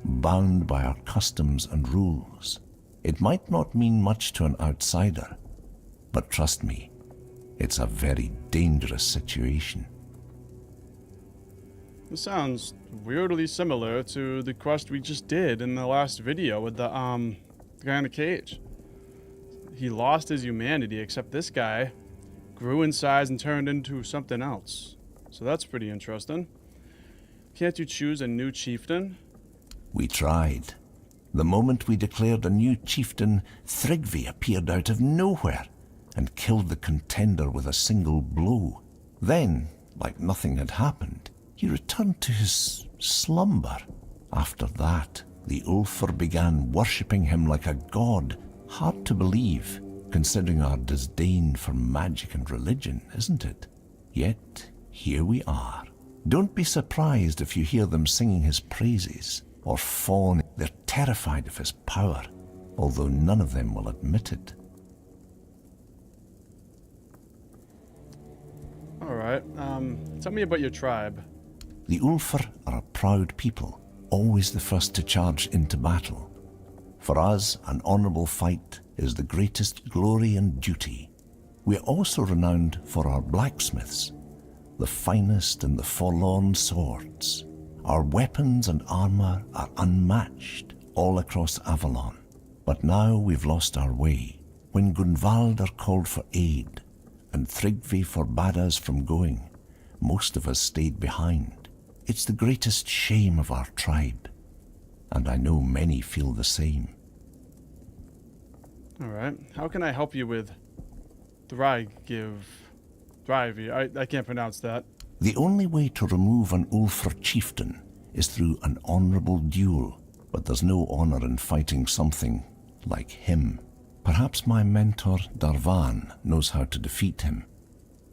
bound by our customs and rules. It might not mean much to an outsider, but trust me, it's a very dangerous situation. This sounds weirdly similar to the quest we just did in the last video with the guy in the cage. He lost his humanity, except this guy grew in size and turned into something else. So that's pretty interesting. Can't you choose a new chieftain? We tried. The moment we declared a new chieftain, Thrigvi appeared out of nowhere and killed the contender with a single blow. Then, like nothing had happened, he returned to his slumber. After that, the Ulfr began worshipping him like a god. Hard to believe, considering our disdain for magic and religion, isn't it? Yet, here we are. Don't be surprised if you hear them singing his praises or fawning. They're terrified of his power, although none of them will admit it. Alright, tell me about your tribe. The Ulfr are a proud people, always the first to charge into battle. For us, an honourable fight is the greatest glory and duty. We are also renowned for our blacksmiths, the finest in the forlorn swords. Our weapons and armour are unmatched all across Avalon. But now we've lost our way. When Gunvaldr called for aid, and Thrigvi forbade us from going, most of us stayed behind. It's the greatest shame of our tribe, and I know many feel the same. Alright, how can I help you with Thrivi? I can't pronounce that. The only way to remove an Ulfr chieftain is through an honourable duel, but there's no honour in fighting something like him. Perhaps my mentor Darvan knows how to defeat him.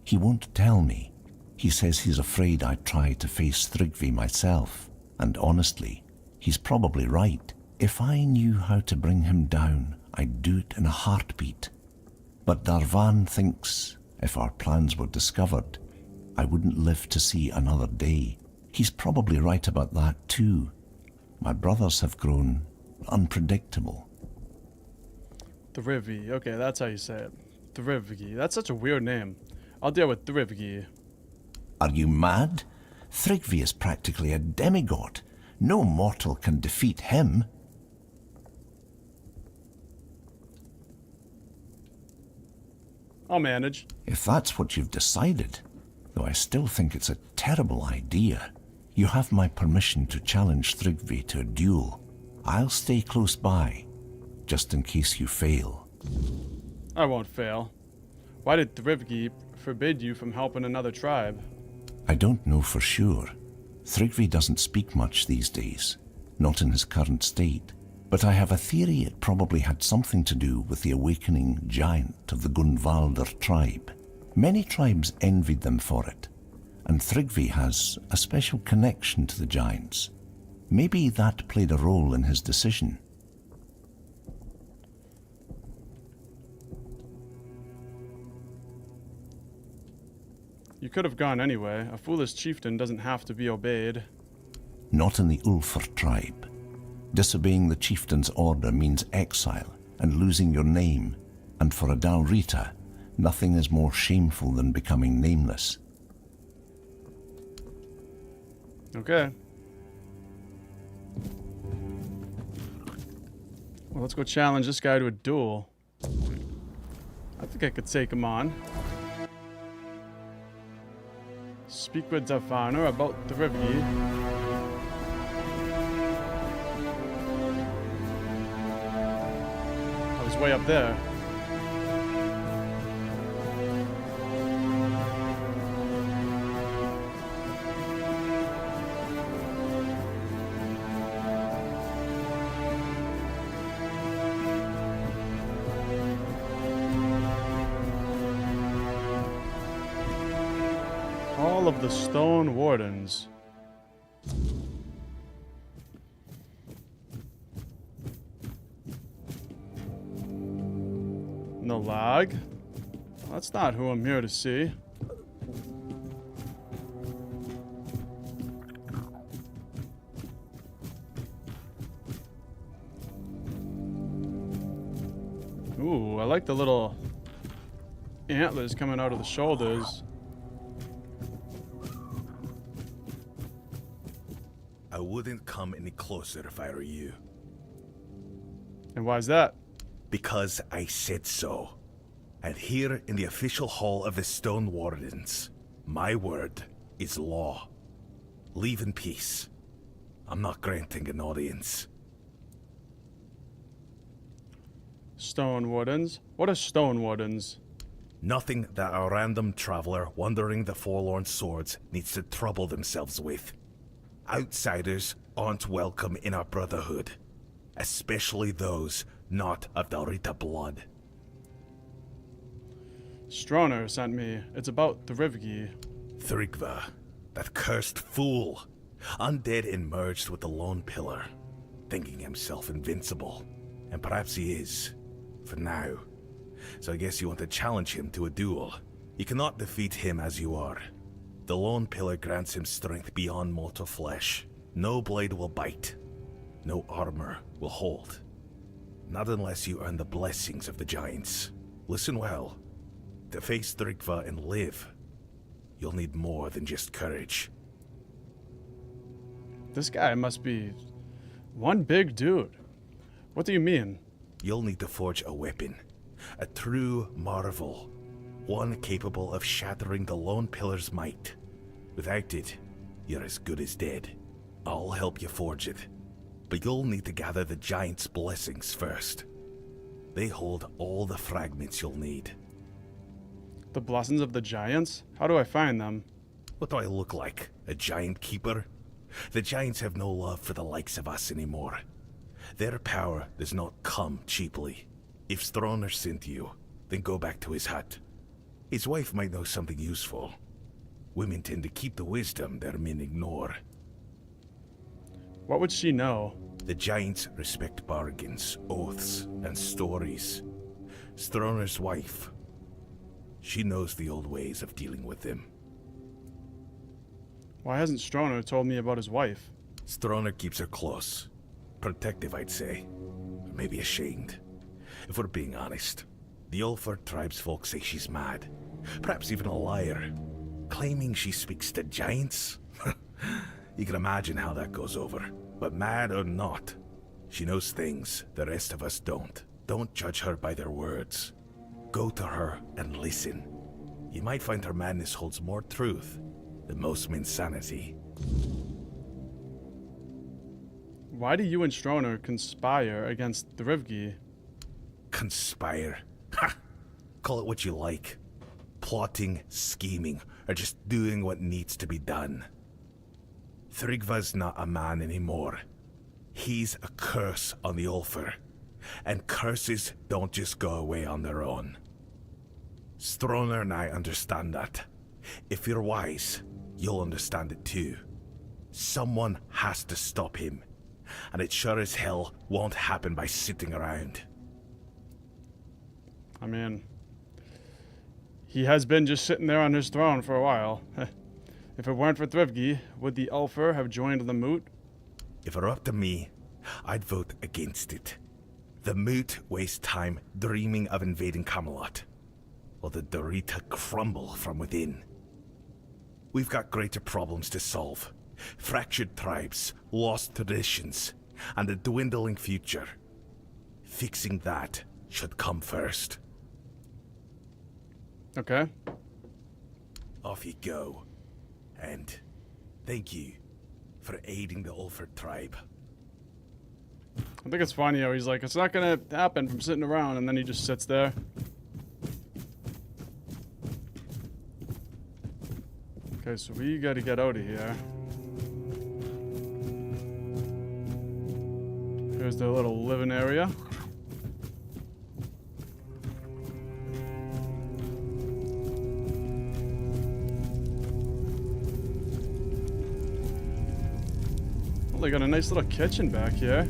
He won't tell me, He says he's afraid I'd try to face Thrigvi myself, and honestly, he's probably right. If I knew how to bring him down, I'd do it in a heartbeat. But Darvan thinks if our plans were discovered, I wouldn't live to see another day. He's probably right about that too. My brothers have grown unpredictable. Thrivgi. Okay, that's how you say it. Thrivgi. That's such a weird name. I'll deal with Thrivgi. Are you mad? Thrigvi is practically a demigod. No mortal can defeat him. I'll manage. If that's what you've decided, though I still think it's a terrible idea. You have my permission to challenge Thrigvi to a duel. I'll stay close by, just in case you fail. I won't fail. Why did Thrivgi forbid you from helping another tribe? I don't know for sure. Thrigvi doesn't speak much these days, not in his current state. But I have a theory it probably had something to do with the awakening giant of the Gunvalder tribe. Many tribes envied them for it, and Thrigvi has a special connection to the giants. Maybe that played a role in his decision. You could have gone anyway. A foolish chieftain doesn't have to be obeyed. Not in the Ulfar tribe. Disobeying the chieftain's order means exile and losing your name, and for a Dalrita, nothing is more shameful than becoming nameless. Okay. Well, let's go challenge this guy to a duel. I think I could take him on. Speak with Zafarner about Thrivgi. I was way up there. All of the Stone Wardens. No lag? That's not who I'm here to see. Ooh, I like the little antlers coming out of the shoulders. I wouldn't come any closer if I were you. And why's that? Because I said so. And here in the official hall of the Stone Wardens, my word is law. Leave in peace. I'm not granting an audience. Stone Wardens? What are Stone Wardens? Nothing that a random traveler wandering the Forlorn Swords needs to trouble themselves with. Outsiders aren't welcome in our brotherhood, especially those not of Dalrita blood. Stroner sent me. It's about Thrivgi. Thrigva, that cursed fool. Undead and merged with the Lone Pillar, thinking himself invincible. And perhaps he is, for now. So I guess you want to challenge him to a duel. You cannot defeat him as you are. The Lone Pillar grants him strength beyond mortal flesh. No blade will bite. No armor will hold. Not unless you earn the blessings of the giants. Listen well. To face Thrigva and live, you'll need more than just courage. This guy must be one big dude. What do you mean? You'll need to forge a weapon. A true marvel. One capable of shattering the Lone Pillar's might. Without it, you're as good as dead. I'll help you forge it. But you'll need to gather the giants' blessings first. They hold all the fragments you'll need. The blessings of the giants? How do I find them? What do I look like? A giant keeper? The giants have no love for the likes of us anymore. Their power does not come cheaply. If Stroner sent you, then go back to his hut. His wife might know something useful. Women tend to keep the wisdom their men ignore. What would she know? The giants respect bargains, oaths, and stories. Stroner's wife. She knows the old ways of dealing with them. Why hasn't Stroner told me about his wife? Stroner keeps her close. Protective, I'd say. Or maybe ashamed. If we're being honest, the Ulford tribesfolk say she's mad. Perhaps even a liar. Claiming she speaks to giants? You can imagine how that goes over. But mad or not, she knows things the rest of us don't. Don't judge her by their words. Go to her and listen. You might find her madness holds more truth than most men's sanity. Why do you and Stroner conspire against the Rivgi? Conspire? Ha! Call it what you like. Plotting, scheming, or just doing what needs to be done. Thrygva's not a man anymore. He's a curse on the Ulfr. And curses don't just go away on their own. Stroner and I understand that. If you're wise, you'll understand it too. Someone has to stop him. And it sure as hell won't happen by sitting around. I mean, he has been just sitting there on his throne for a while. If it weren't for Thrivgi, would the Ulfr have joined the Moot? If it were up to me, I'd vote against it. The Moot waste time dreaming of invading Camelot, while the Dorita crumble from within. We've got greater problems to solve. Fractured tribes, lost traditions, and a dwindling future. Fixing that should come first. Okay. Off you go. And thank you for aiding the Ulford tribe. I think it's funny how he's like, it's not gonna happen from sitting around, and then he just sits there. Okay, so we gotta get out of here. Here's the little living area. Well, they got a nice little kitchen back here.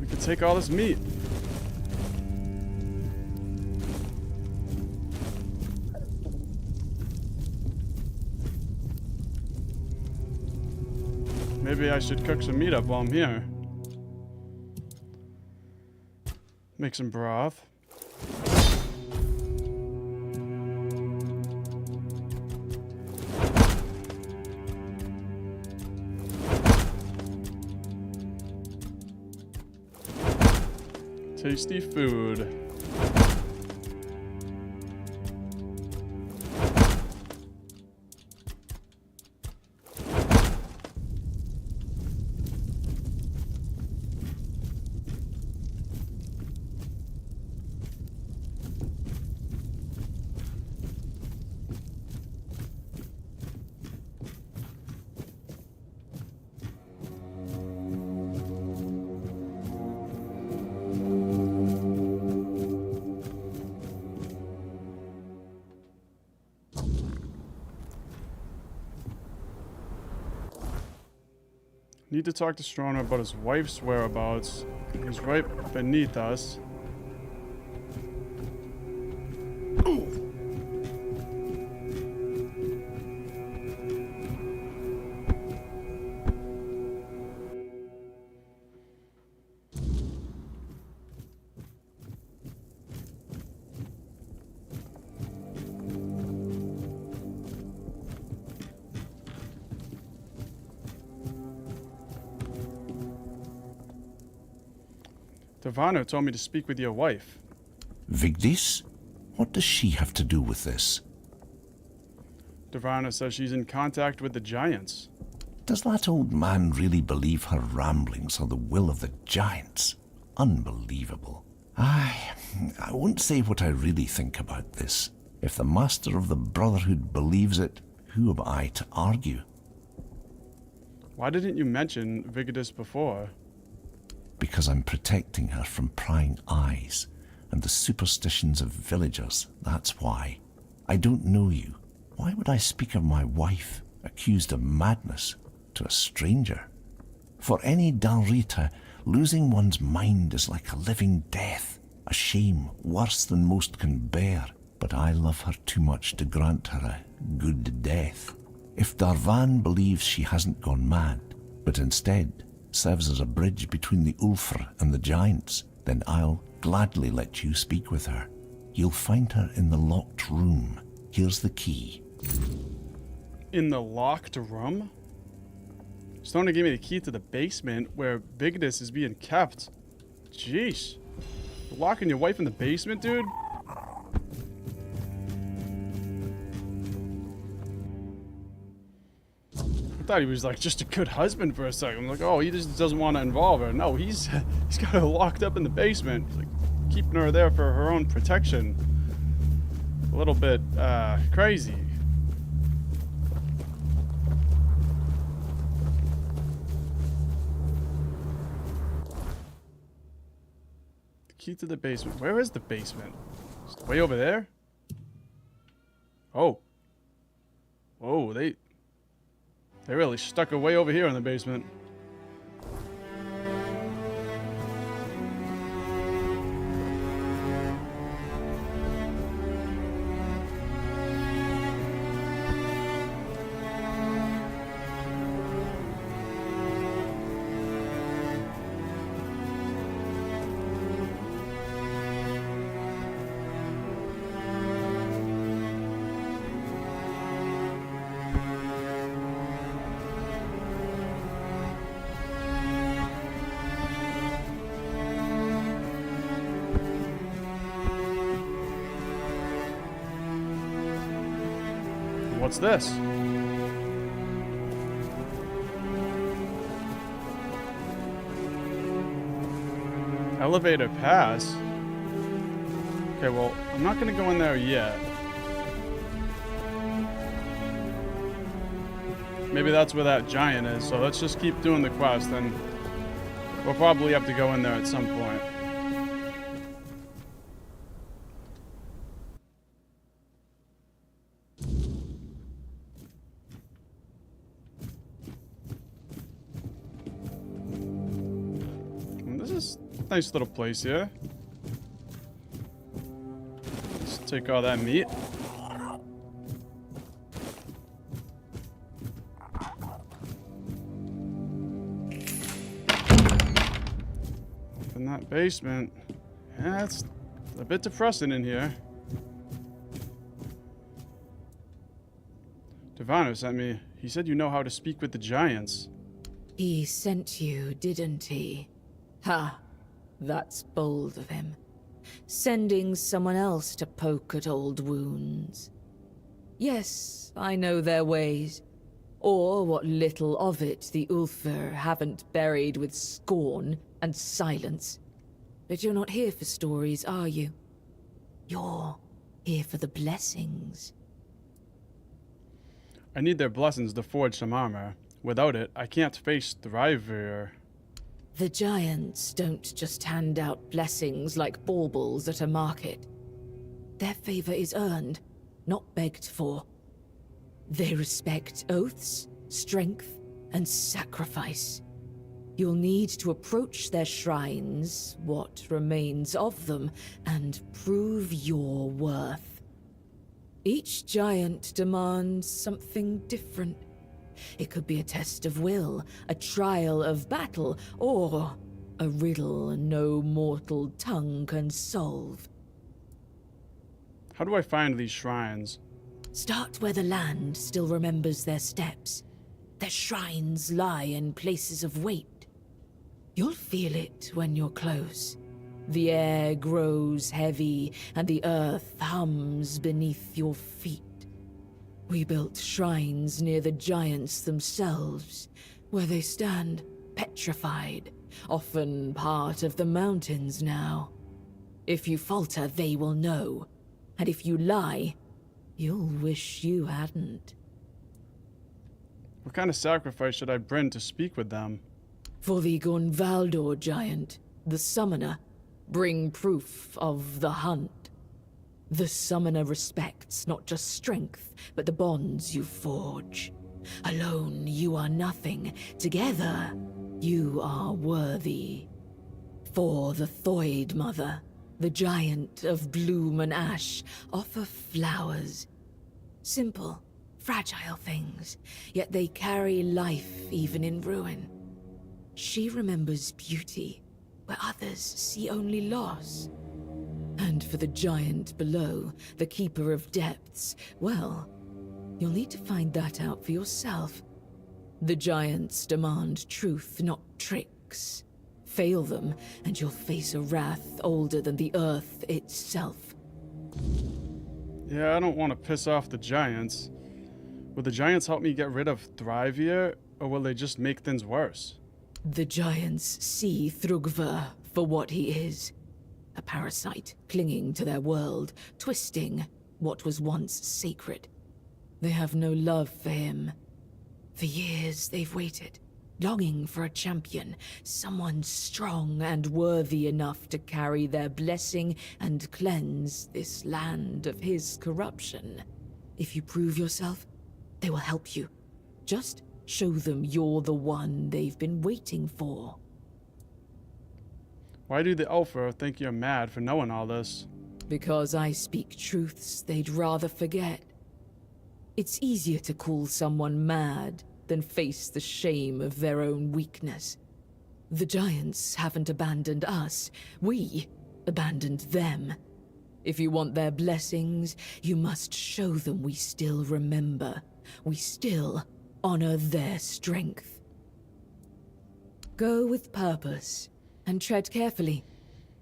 We could take all this meat. Maybe I should cook some meat up while I'm here. Make some broth. Tasty food. Need to talk to Stroner about his wife's whereabouts. He's right beneath us. Devano told me to speak with your wife. Vigdis? What does she have to do with this? Devano says she's in contact with the giants. Does that old man really believe her ramblings are the will of the giants? Unbelievable. I won't say what I really think about this. If the Master of the Brotherhood believes it, who am I to argue? Why didn't you mention Vigdis before? Because I'm protecting her from prying eyes. and the superstitions of villagers, that's why. I don't know you. Why would I speak of my wife, accused of madness, to a stranger? For any Dalrita, losing one's mind is like a living death, a shame worse than most can bear. But I love her too much to grant her a good death. If Darvan believes she hasn't gone mad, but instead serves as a bridge between the Ulfr and the Giants, then I'll gladly let you speak with her. You'll find her in the locked room. Here's the key. In the locked room? Stoner gave me the key to the basement where Bigness is being kept. Jeez. You're locking your wife in the basement, dude? I thought he was like just a good husband for a second. I'm like, oh, he just doesn't want to involve her. No, he's got her locked up in the basement, like keeping her there for her own protection. A little bit crazy. The key to the basement. Where is the basement? It's way over there? Oh. Whoa, they really stuck her way over here in the basement. What's this? Elevator pass? Okay, well, I'm not gonna go in there yet. Maybe that's where that giant is, so let's just keep doing the quest, and we'll probably have to go in there at some point. Nice little place here. Let's take all that meat. In that basement. Yeah, it's a bit depressing in here. Devano sent me. He said you know how to speak with the giants. He sent you, didn't he? Ha! That's bold of him. Sending someone else to poke at old wounds. Yes, I know their ways. Or what little of it the Ulfr haven't buried with scorn and silence. But you're not here for stories, are you? You're here for the blessings. I need their blessings to forge some armor. Without it, I can't face Thriver. The giants don't just hand out blessings like baubles at a market. Their favor is earned, not begged for. They respect oaths, strength, and sacrifice. You'll need to approach their shrines, what remains of them, and prove your worth. Each giant demands something different. It could be a test of will, a trial of battle, or a riddle no mortal tongue can solve. How do I find these shrines? Start where the land still remembers their steps. Their shrines lie in places of weight. You'll feel it when you're close. The air grows heavy, and the earth hums beneath your feet. We built shrines near the giants themselves, where they stand petrified, often part of the mountains now. If you falter, they will know. And if you lie, you'll wish you hadn't. What kind of sacrifice should I bring to speak with them? For the Gonvaldor giant, the summoner, Bring proof of the hunt. The summoner respects not just strength, but the bonds you forge. Alone, you are nothing. Together, you are worthy. For the Thoid Mother, the giant of bloom and ash, offer flowers. Simple, fragile things, yet they carry life even in ruin. She remembers beauty, where others see only loss. And for the giant below, the keeper of depths, well, you'll need to find that out for yourself. The giants demand truth, not tricks. Fail them, and you'll face a wrath older than the earth itself. Yeah, I don't want to piss off the giants. Will the giants help me get rid of Thrivia, or will they just make things worse? The giants see Thrugva for what he is. A parasite clinging to their world, twisting what was once sacred. They have no love for him. For years they've waited, longing for a champion, someone strong and worthy enough to carry their blessing and cleanse this land of his corruption. If you prove yourself, they will help you. Just show them you're the one they've been waiting for. Why do the Ulfar think you're mad for knowing all this? Because I speak truths they'd rather forget. It's easier to call someone mad than face the shame of their own weakness. The giants haven't abandoned us. We abandoned them. If you want their blessings, you must show them we still remember. We still honor their strength. Go with purpose, and tread carefully.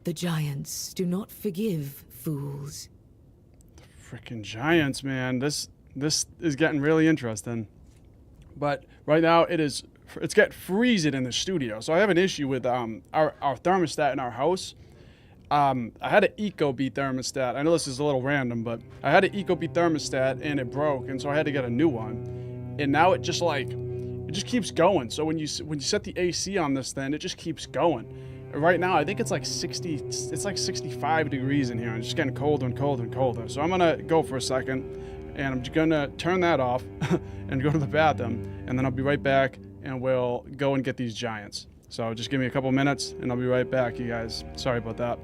The giants do not forgive fools. Freaking giants, man. This is getting really interesting. But right now it's getting freezing in the studio. So I have an issue with our thermostat in our house. I had an Ecobee thermostat. I know this is a little random, but I had an Ecobee thermostat and it broke, and so I had to get a new one. And now it just keeps going. So when you set the AC on this thing, it just keeps going. And right now I think it's like 65 degrees in here. It's just getting colder and colder and colder. So I'm gonna go for a second, and I'm just gonna turn that off and go to the bathroom, and then I'll be right back, and we'll go and get these giants. So just give me a couple minutes, and I'll be right back, you guys. Sorry about that.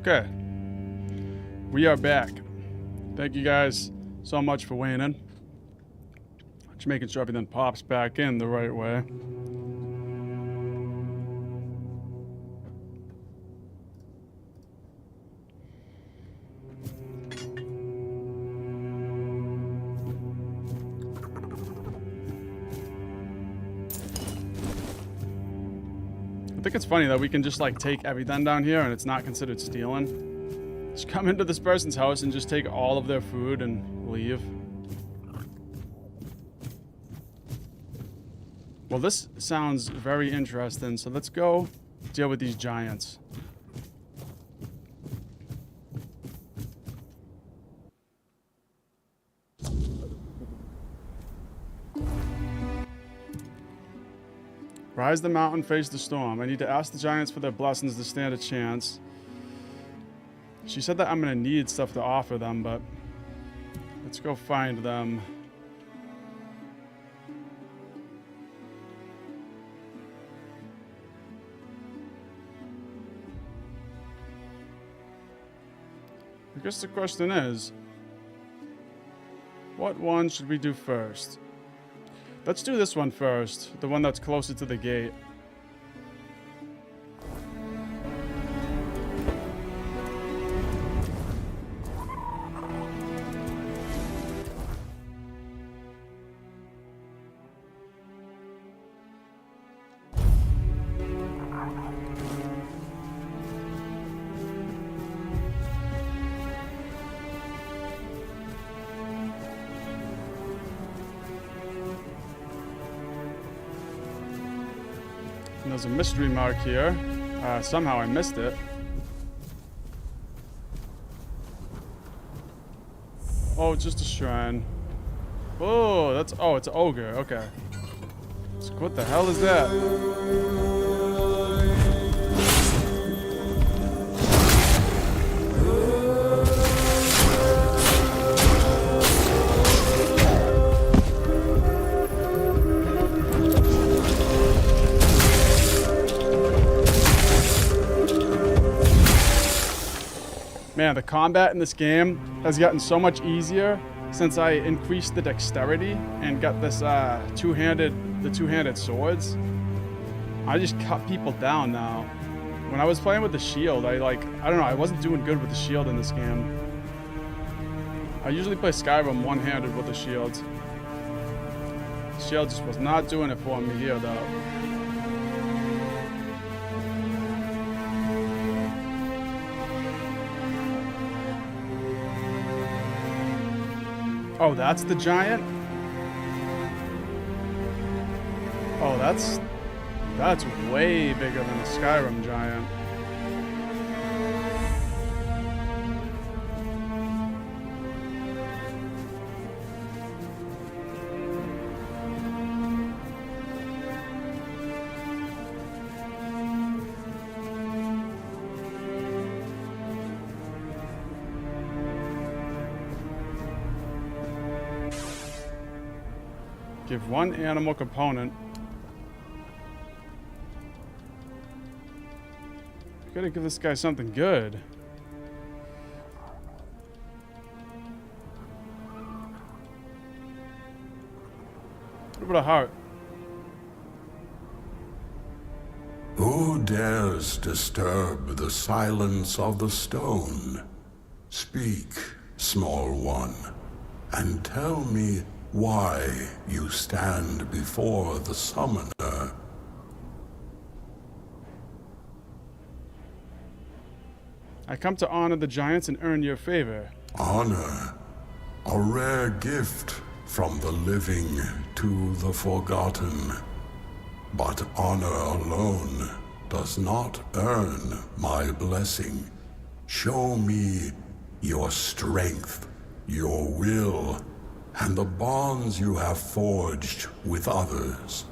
Okay. We are back. Thank you guys so much for weighing in. Just making sure everything pops back in the right way. I think it's funny that we can just like take everything down here and it's not considered stealing. Just come into this person's house and just take all of their food and leave. Well, this sounds very interesting, so let's go deal with these giants. Rise the mountain, face the storm. I need to ask the giants for their blessings to stand a chance. She said that I'm gonna need stuff to offer them, but let's go find them. I guess the question is, what one should we do first? Let's do this one first, the one that's closer to the gate. And there's a mystery mark here. Somehow I missed it. Oh, it's just a shrine. Oh, it's an ogre. Okay. So what the hell is that? Man, the combat in this game has gotten so much easier since I increased the dexterity and got this two-handed swords. I just cut people down now. When I was playing with the shield, I don't know, I wasn't doing good with the shield in this game. I usually play Skyrim one-handed with the shield. The shield just was not doing it for me here though. Oh, that's the giant? Oh, that's way bigger than a Skyrim giant. Give one animal component. Gotta give this guy something good. What about a heart? Who dares disturb the silence of the stone? Speak, small one, and tell me why you stand before the summoner. I come to honor the giants and earn your favor. Honor, a rare gift from the living to the forgotten. But honor alone does not earn my blessing. Show me your strength, your will, and the bonds you have forged with others.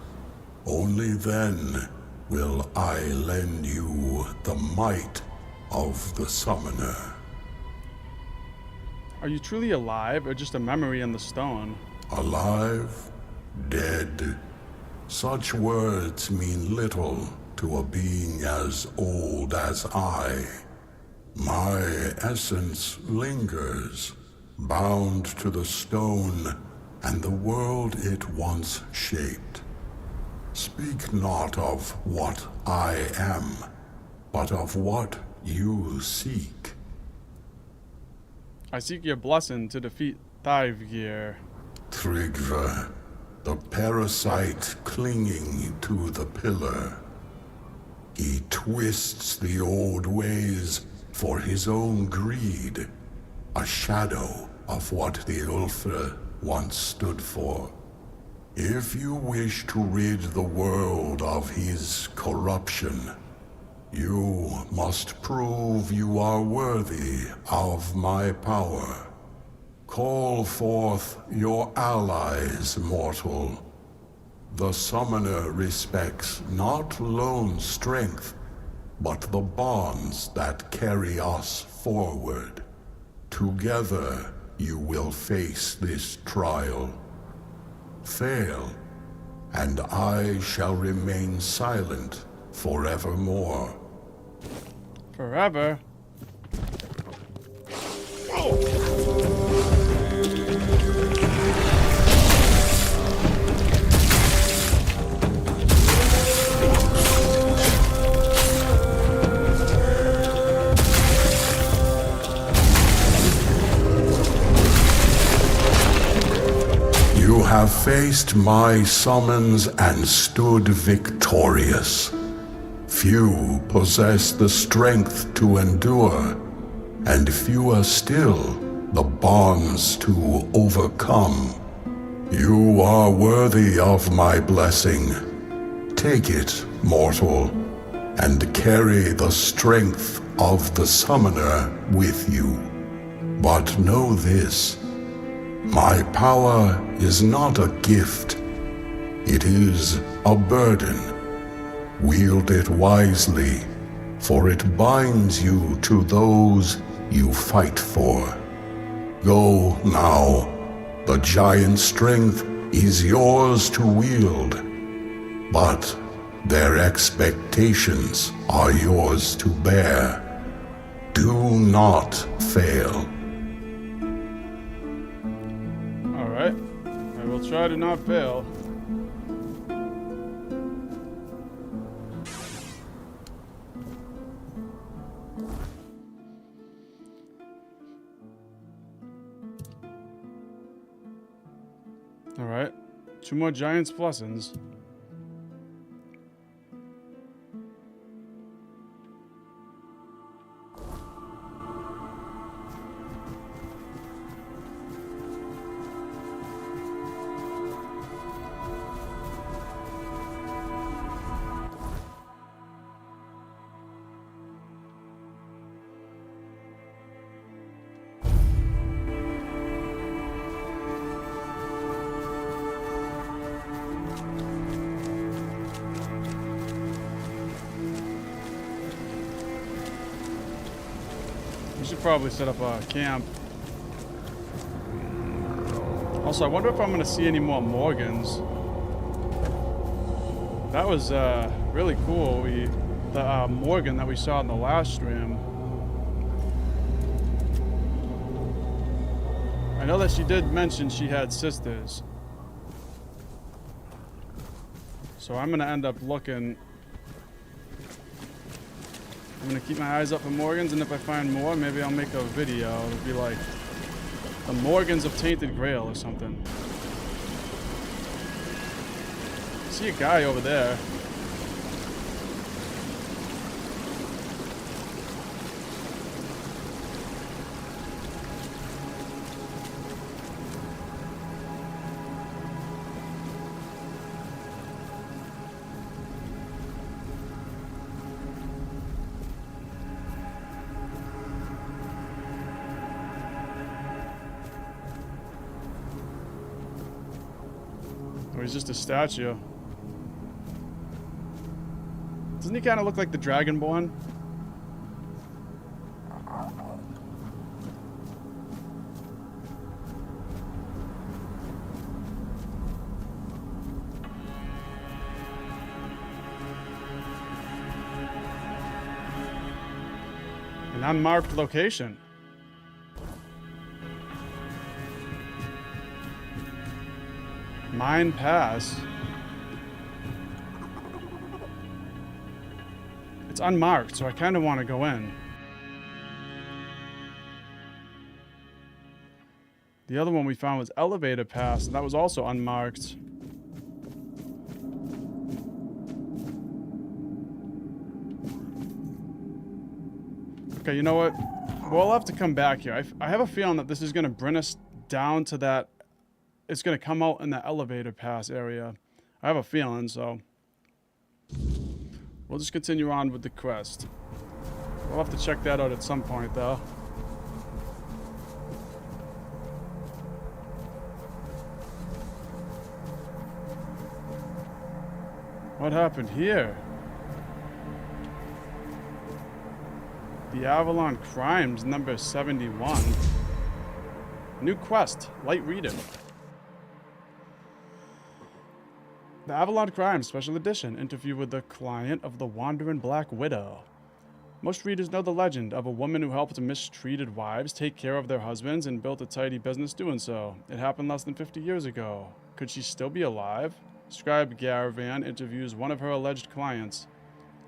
Only then will I lend you the might of the summoner. Are you truly alive or just a memory in the stone? Alive? Dead? Such words mean little to a being as old as I. My essence lingers, bound to the stone and the world it once shaped. Speak not of what I am, but of what you seek. I seek your blessing to defeat Thyvgir. Tryggva, the parasite clinging to the pillar. He twists the old ways for his own greed, a shadow of what the Ulthra once stood for. If you wish to rid the world of his corruption, you must prove you are worthy of my power. Call forth your allies, mortal. The summoner respects not lone strength, but the bonds that carry us forward. Together, you will face this trial. Fail, and I shall remain silent forevermore. Forever? You have faced my summons and stood victorious. Few possess the strength to endure, and fewer still the bonds to overcome. You are worthy of my blessing. Take it, mortal, and carry the strength of the summoner with you. But know this. My power is not a gift. It is a burden. Wield it wisely, for it binds you to those you fight for. Go now. The giant strength is yours to wield, but their expectations are yours to bear. Do not fail. Alright. I will try to not fail. Alright. 2 more Giant's Blessings. We should probably set up a camp. Also, I wonder if I'm going to see any more Morgans. That was really cool. The Morgan that we saw in the last stream. I know that she did mention she had sisters. So I'm going to end up looking. I'm gonna keep my eyes up for Morgans, and if I find more, maybe I'll make a video. It'll be like the Morgans of Tainted Grail or something. I see a guy over there. Or he's just a statue. Doesn't he kind of look like the Dragonborn? An unmarked location. Mine Pass. It's unmarked, so I kind of want to go in. The other one we found was Elevator Pass, and that was also unmarked. Okay, you know what? We'll have to come back here. I have a feeling that this is going to bring us down to that. It's going to come out in the Elevator Pass area. I have a feeling, so we'll just continue on with the quest. We'll have to check that out at some point, though. What happened here? The Avalon Crimes, number 71. New quest, light reading. The Avalon Crimes Special Edition, interview with the client of the Wandering Black Widow. Most readers know the legend of a woman who helped mistreated wives take care of their husbands and built a tidy business doing so. It happened less than 50 years ago. Could she still be alive? Scribe Garvan interviews one of her alleged clients.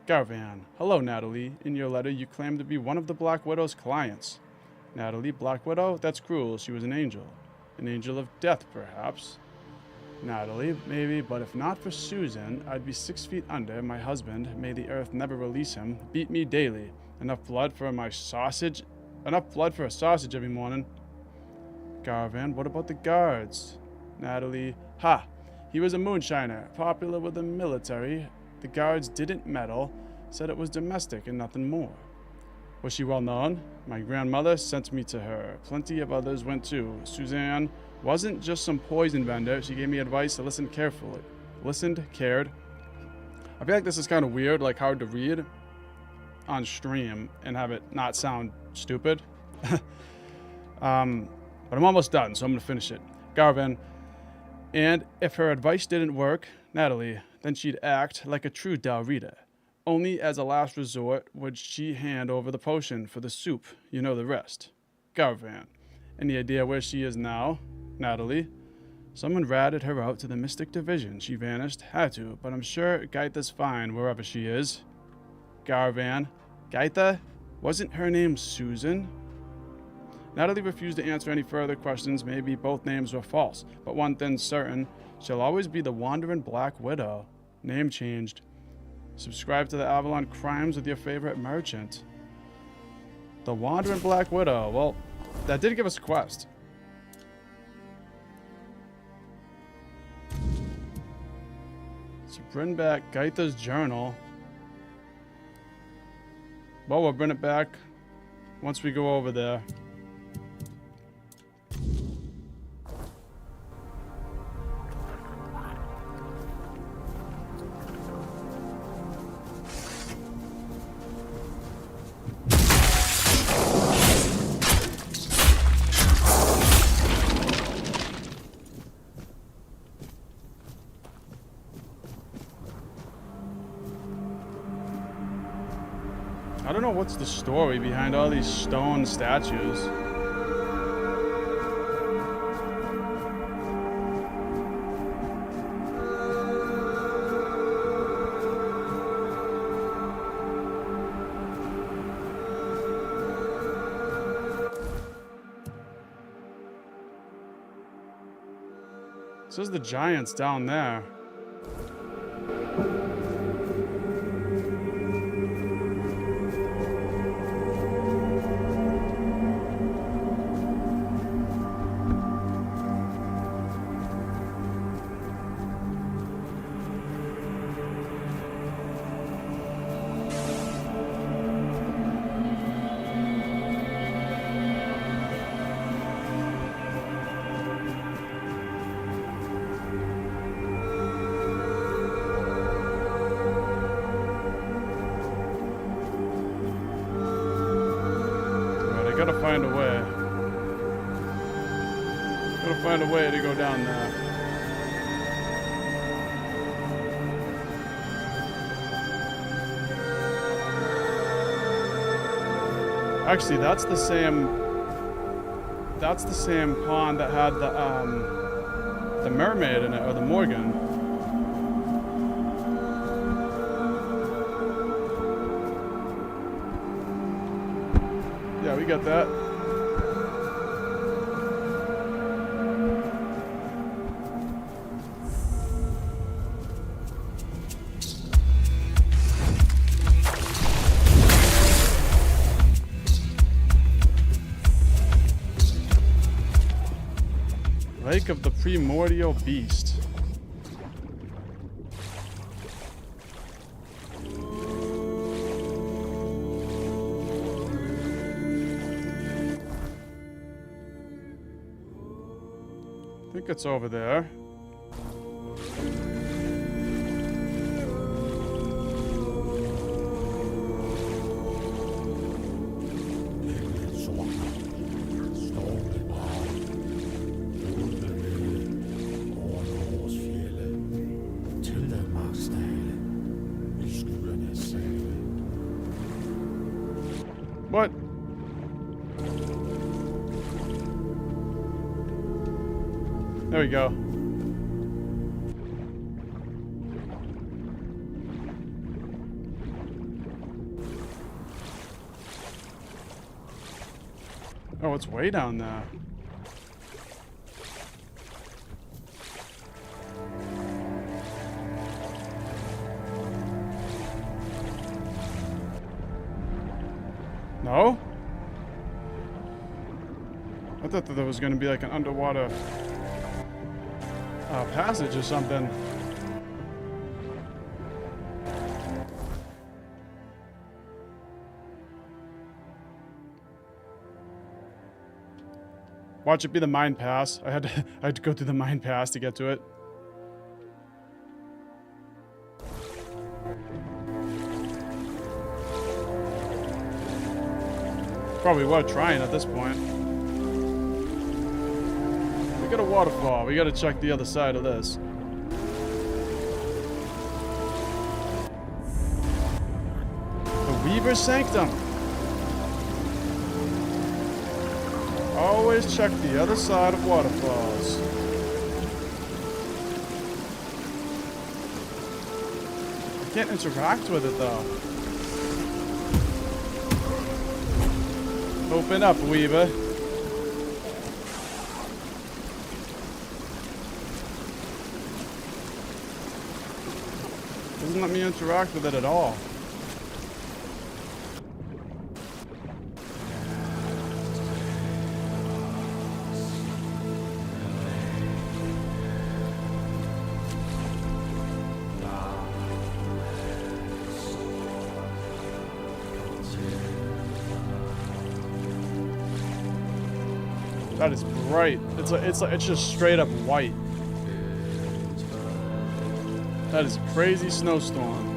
Garvan, hello Natalie. In your letter you claim to be one of the Black Widow's clients. Natalie, Black Widow? That's cruel. She was an angel. An angel of death, perhaps. Natalie, maybe, but if not for Susan, I'd be 6 feet under. My husband, may the earth never release him, beat me daily. Enough blood for a sausage every morning. Garvan, what about the guards? Natalie, ha! He was a moonshiner, popular with the military. The guards didn't meddle, said it was domestic and nothing more. Was she well known? My grandmother sent me to her. Plenty of others went too. Suzanne wasn't just some poison vendor. She gave me advice to listen carefully. Listened, cared. I feel like this is kind of weird, like hard to read on stream and have it not sound stupid. But I'm almost done, so I'm going to finish it. Garvan. And if her advice didn't work, Natalie, then she'd act like a true Dalrita. Only as a last resort would she hand over the potion for the soup. You know the rest. Garvan. Any idea where she is now? Natalie. Someone ratted her out to the Mystic Division. She vanished. Had to, but I'm sure Gaitha's fine wherever she is. Garvan. Gaitha? Wasn't her name Susan? Natalie refused to answer any further questions. Maybe both names were false, but one thing's certain. She'll always be the Wandering Black Widow. Name changed. Subscribe to the Avalon Crimes with your favorite merchant. The Wandering Black Widow. Well, that did give us a quest. So bring back Gaitha's journal. Well, we'll bring it back once we go over there. I don't know what's the story behind all these stone statues. It says the giants down there. Gotta find a way. Gotta find a way to go down there. Actually, that's the same pond that had the mermaid in it, or the Morgan. Yeah, we got that. Lake of the Primordial Beast. I think it's over there. What? There we go. Oh, it's way down there. No? I thought that there was going to be like an underwater passage or something. Watch it be the mine pass. I had to go through the mine pass to get to it. Probably worth trying at this point. We got a waterfall. We got to check the other side of this. The Weaver's Sanctum. Always check the other side of waterfalls. I can't interact with it though. Open up, Weaver. Doesn't let me interact with it at all. That is bright. It's just straight up white. That is a crazy snowstorm.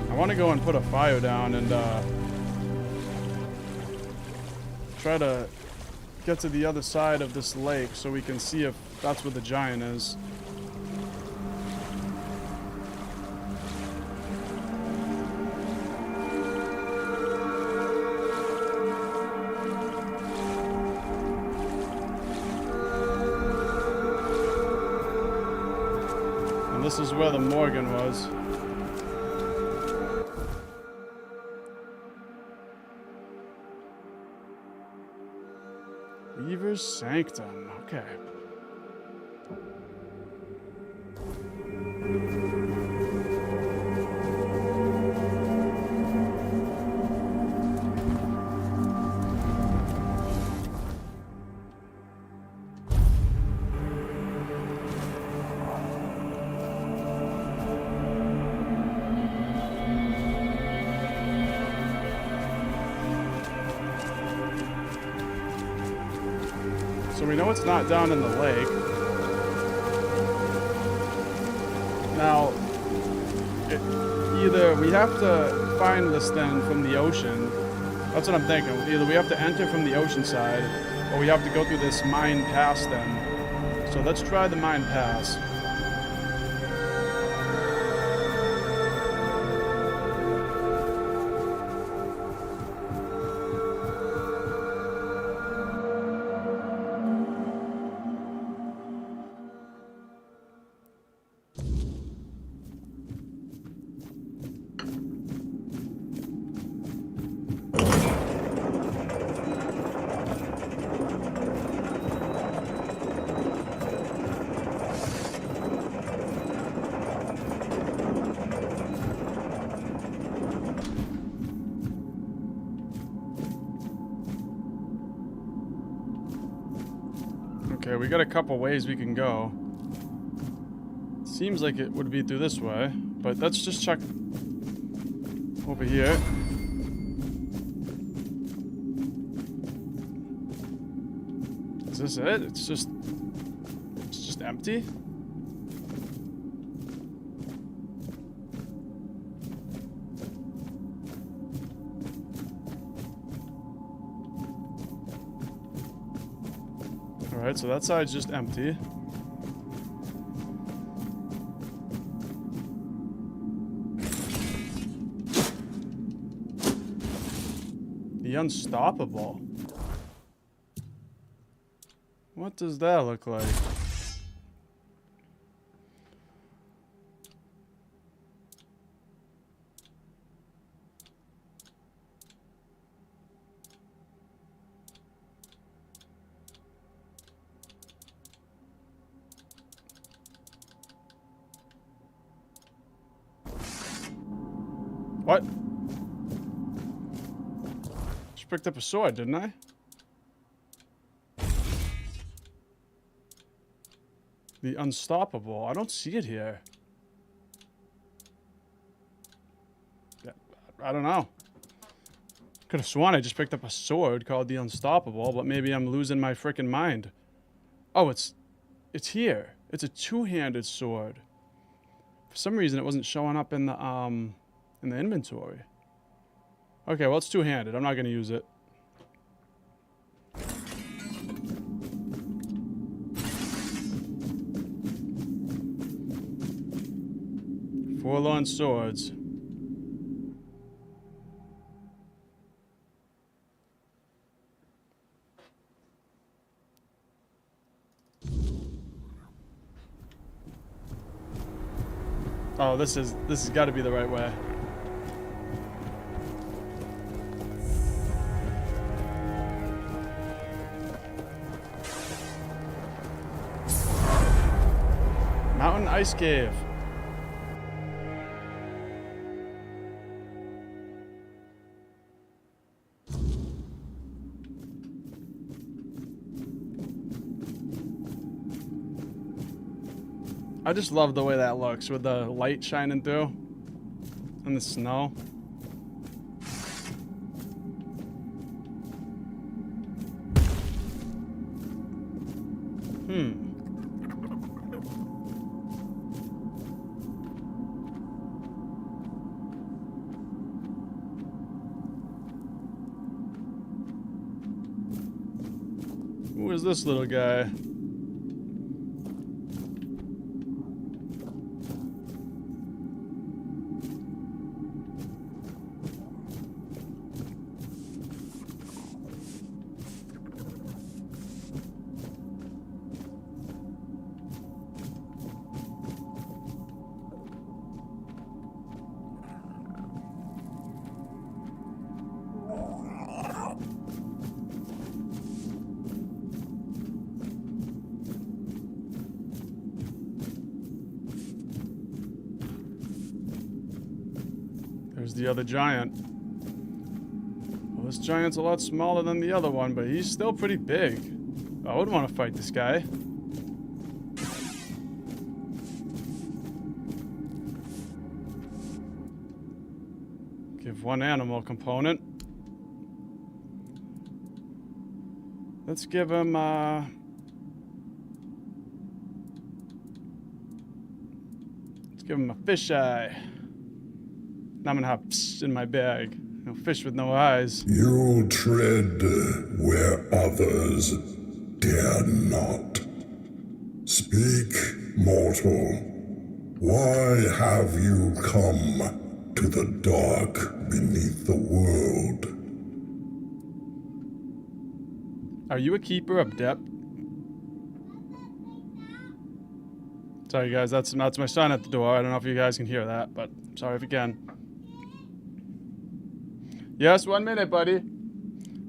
I want to go and put a fire down and try to get to the other side of this lake so we can see if that's where the giant is. This is where the Morgan was. Weaver's Sanctum. Okay. So we know it's not down in the lake. Now, either we have to find this then from the ocean. That's what I'm thinking. Either we have to enter from the ocean side, or we have to go through this mine pass then. So let's try the mine pass. Okay, we got a couple ways we can go. Seems like it would be through this way, but let's just check over here. Is this it? It's just empty? Alright, so that side's just empty. The Unstoppable. What does that look like? What? Just picked up a sword, didn't I? The Unstoppable. I don't see it here. Yeah, I don't know. Could have sworn I just picked up a sword called the Unstoppable, but maybe I'm losing my freaking mind. Oh, it's here. It's a two-handed sword. For some reason, it wasn't showing up in the inventory. Okay, well, it's two-handed. I'm not going to use it. Forlorn swords. Oh, this has got to be the right way. Mountain Ice Cave. I just love the way that looks with the light shining through and the snow. Who is this little guy? There's the other giant. Well, this giant's a lot smaller than the other one, but he's still pretty big. I would want to fight this guy. Give one animal component. Let's give him, let's give him a fish eye. Now I'm gonna have psh in my bag. No fish with no eyes. You tread where others dare not. Speak, mortal. Why have you come to the dark beneath the world? Are you a keeper of depth? Sorry guys, that's my son at the door. I don't know if you guys can hear that, but sorry if you can. Yes, 1 minute, buddy.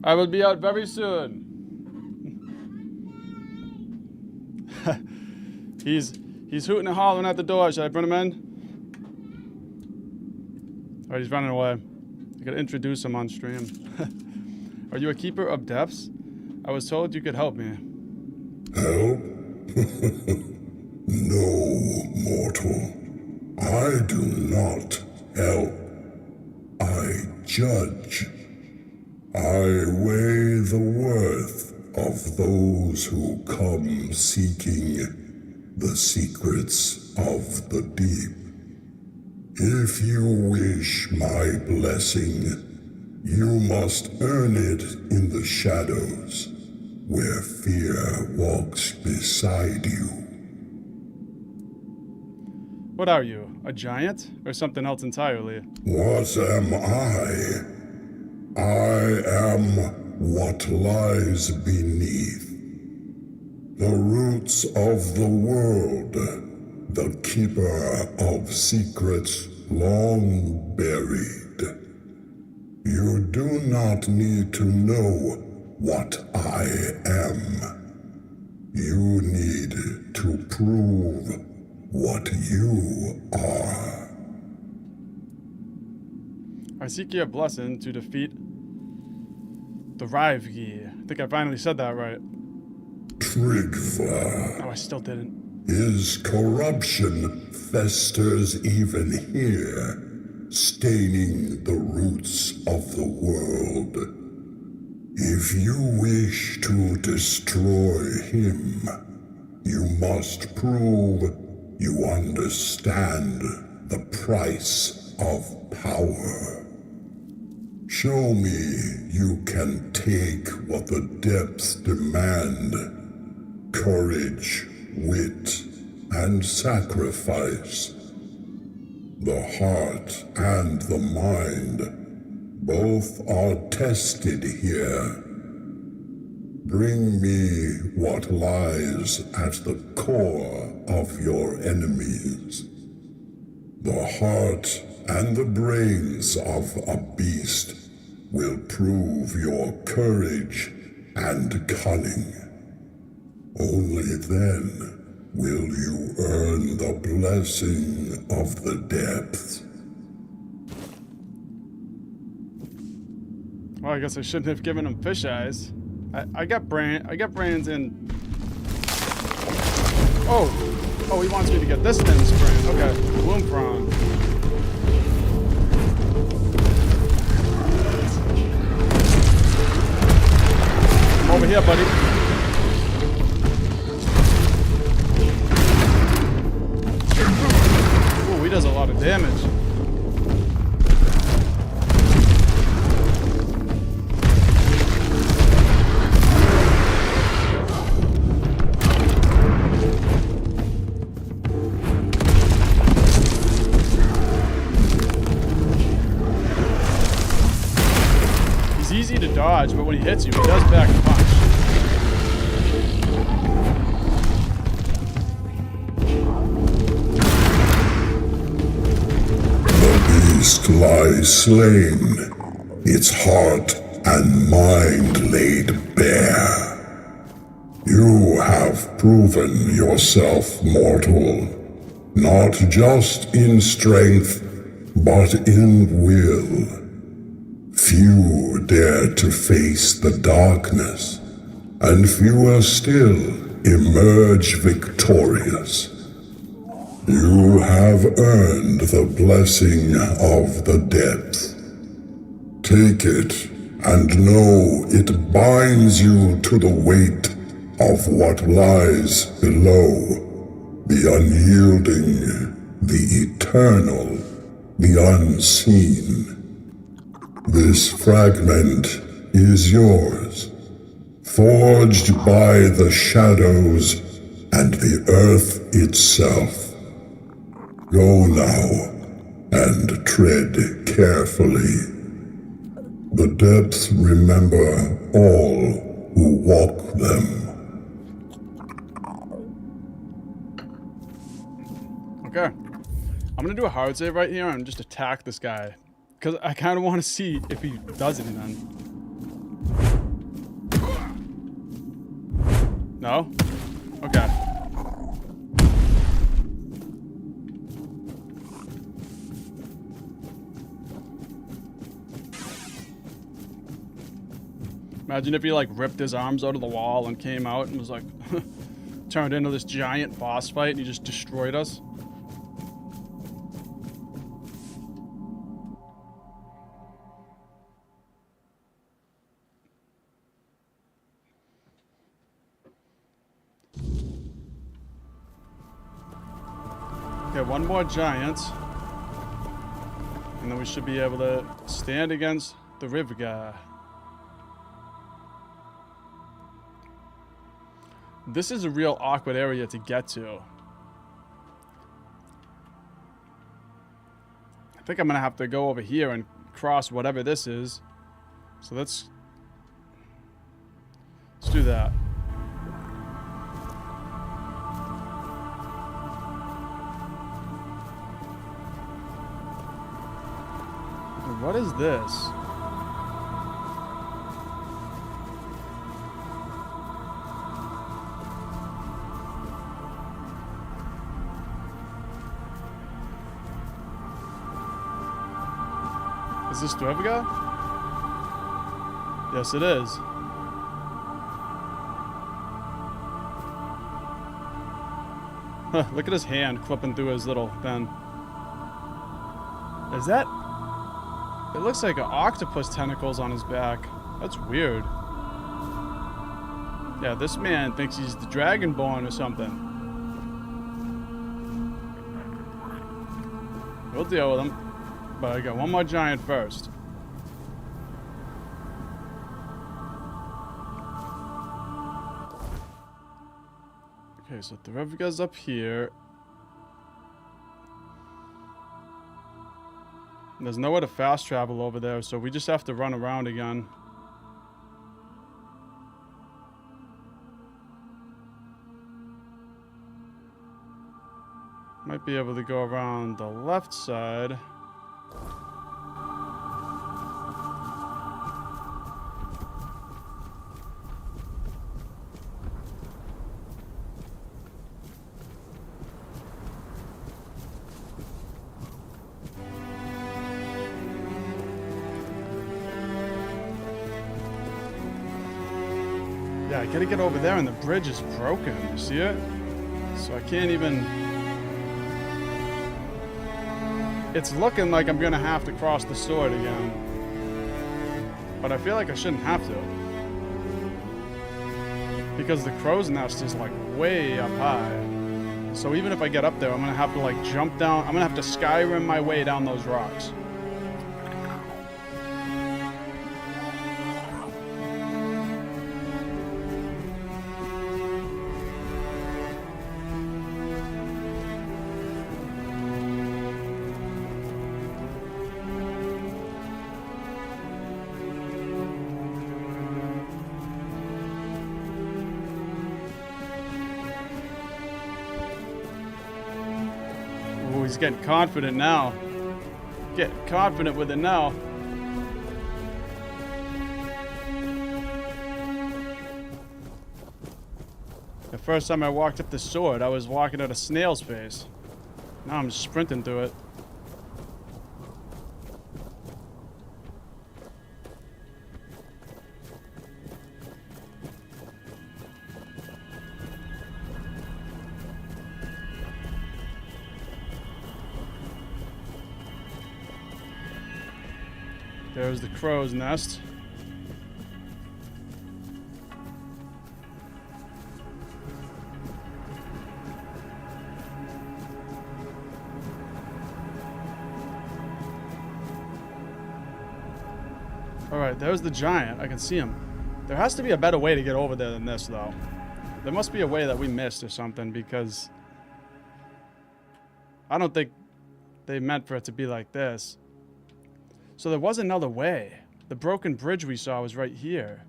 I will be out very soon. He's hooting and hollering at the door. Should I bring him in? Oh, he's running away. I gotta introduce him on stream. Are you a keeper of depths? I was told you could help me. Help? No, mortal. I do not help. I judge. I weigh the worth of those who come seeking the secrets of the deep. If you wish my blessing, you must earn it in the shadows, where fear walks beside you. What are you, a giant? Or something else entirely? What am I? I am what lies beneath. The roots of the world, the keeper of secrets long buried. You do not need to know what I am. You need to prove what you are. I seek your blessing to defeat the Rivegi. I think I finally said that right. Trigva. Oh, I still didn't. His corruption festers even here, staining the roots of the world. If you wish to destroy him, you must prove you understand the price of power. Show me you can take what the depths demand: courage, wit, and sacrifice. The heart and the mind both are tested here. Bring me what lies at the core of your enemies. The heart and the brains of a beast will prove your courage and cunning. Only then will you earn the blessing of the depths. Well, I guess I shouldn't have given him fish eyes. I got brains in. Oh, he wants me to get this thing's brain. Okay, bloom prawn. Come over here, buddy. Ooh, he does a lot of damage. Easy to dodge, but when he hits you, he does back and punch. The beast lies slain, its heart and mind laid bare. You have proven yourself mortal, not just in strength, but in will. Few dare to face the darkness, and fewer still emerge victorious. You have earned the blessing of the depths. Take it, and know it binds you to the weight of what lies below, the unyielding, the eternal, the unseen. This fragment is yours, forged by the shadows and the earth itself. Go now, and tread carefully. The depths remember all who walk them. Okay. I'm gonna do a hard save right here and just attack this guy. Because I kind of want to see if he does anything. No? Okay. Imagine if he like ripped his arms out of the wall and came out and was like, turned into this giant boss fight and he just destroyed us. Okay, one more giant. And then we should be able to stand against the river guy. This is a real awkward area to get to. I think I'm gonna have to go over here and cross whatever this is. So let's do that. What is this? Is this Dwerviga? Yes, it is. Huh, look at his hand clipping through his little pen. Is that... It looks like an octopus tentacles on his back. That's weird. Yeah, this man thinks he's the Dragonborn or something. We'll deal with him. But I got one more giant first. Okay, so the Dwerviga's up here. There's nowhere to fast travel over there, so we just have to run around again. Might be able to go around the left side. Yeah, I gotta get over there and the bridge is broken. You see it? So I can't even... It's looking like I'm gonna have to cross the sword again. But I feel like I shouldn't have to. Because the crow's nest is like way up high. So even if I get up there, I'm gonna have to like jump down. I'm gonna have to Skyrim my way down those rocks. Ooh, he's getting confident now. Getting confident with it now. The first time I walked up the sword, I was walking at a snail's pace. Now I'm sprinting through it. There's the crow's nest. Alright, there's the giant. I can see him. There has to be a better way to get over there than this, though. There must be a way that we missed or something, because I don't think they meant for it to be like this. So there was another way. The broken bridge we saw was right here.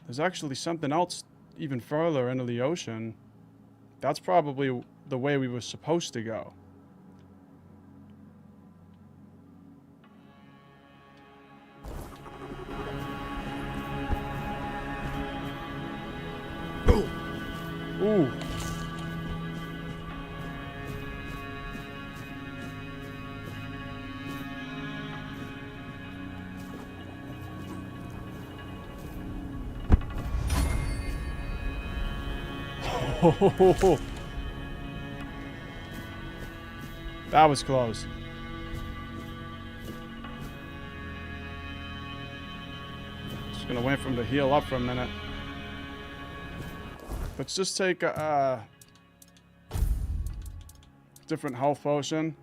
There's actually something else even further into the ocean. That's probably the way we were supposed to go. Ooh. Oh, that was close. Just gonna wait for him to heal up for a minute. Let's just take a different health potion.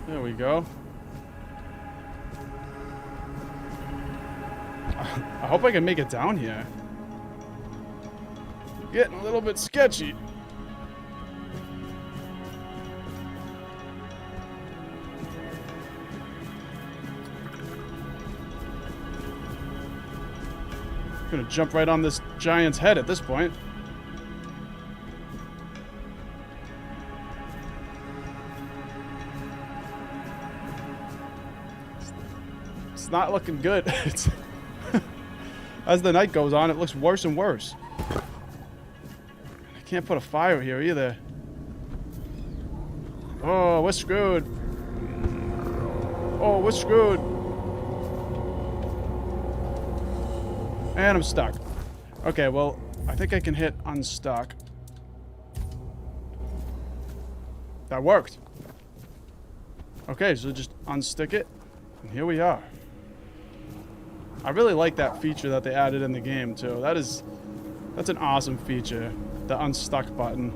There we go. I hope I can make it down here. Getting a little bit sketchy. Gonna jump right on this giant's head at this point. It's not looking good. It's as the night goes on, it looks worse and worse. I can't put a fire here either. Oh, we're screwed. Oh, we're screwed. And I'm stuck. Okay, well, I think I can hit unstuck. That worked. Okay, so just unstick it. And here we are. I really like that feature that they added in the game, too. That's an awesome feature. The unstuck button.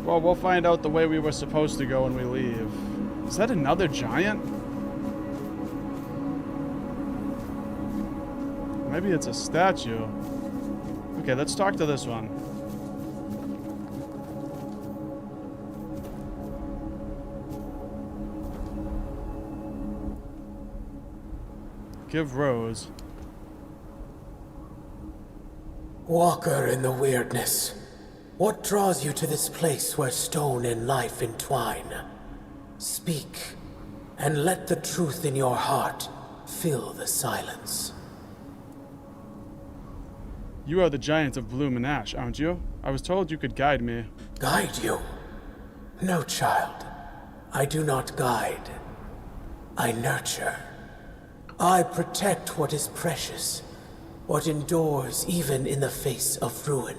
Well, we'll find out the way we were supposed to go when we leave. Is that another giant? Maybe it's a statue. Okay, let's talk to this one. Give Rose. Walker in the weirdness. What draws you to this place where stone and life entwine? Speak, and let the truth in your heart fill the silence. You are the giant of Bloom and Ash, aren't you? I was told you could guide me. Guide you? No, child. I do not guide. I nurture. I protect what is precious, what endures even in the face of ruin.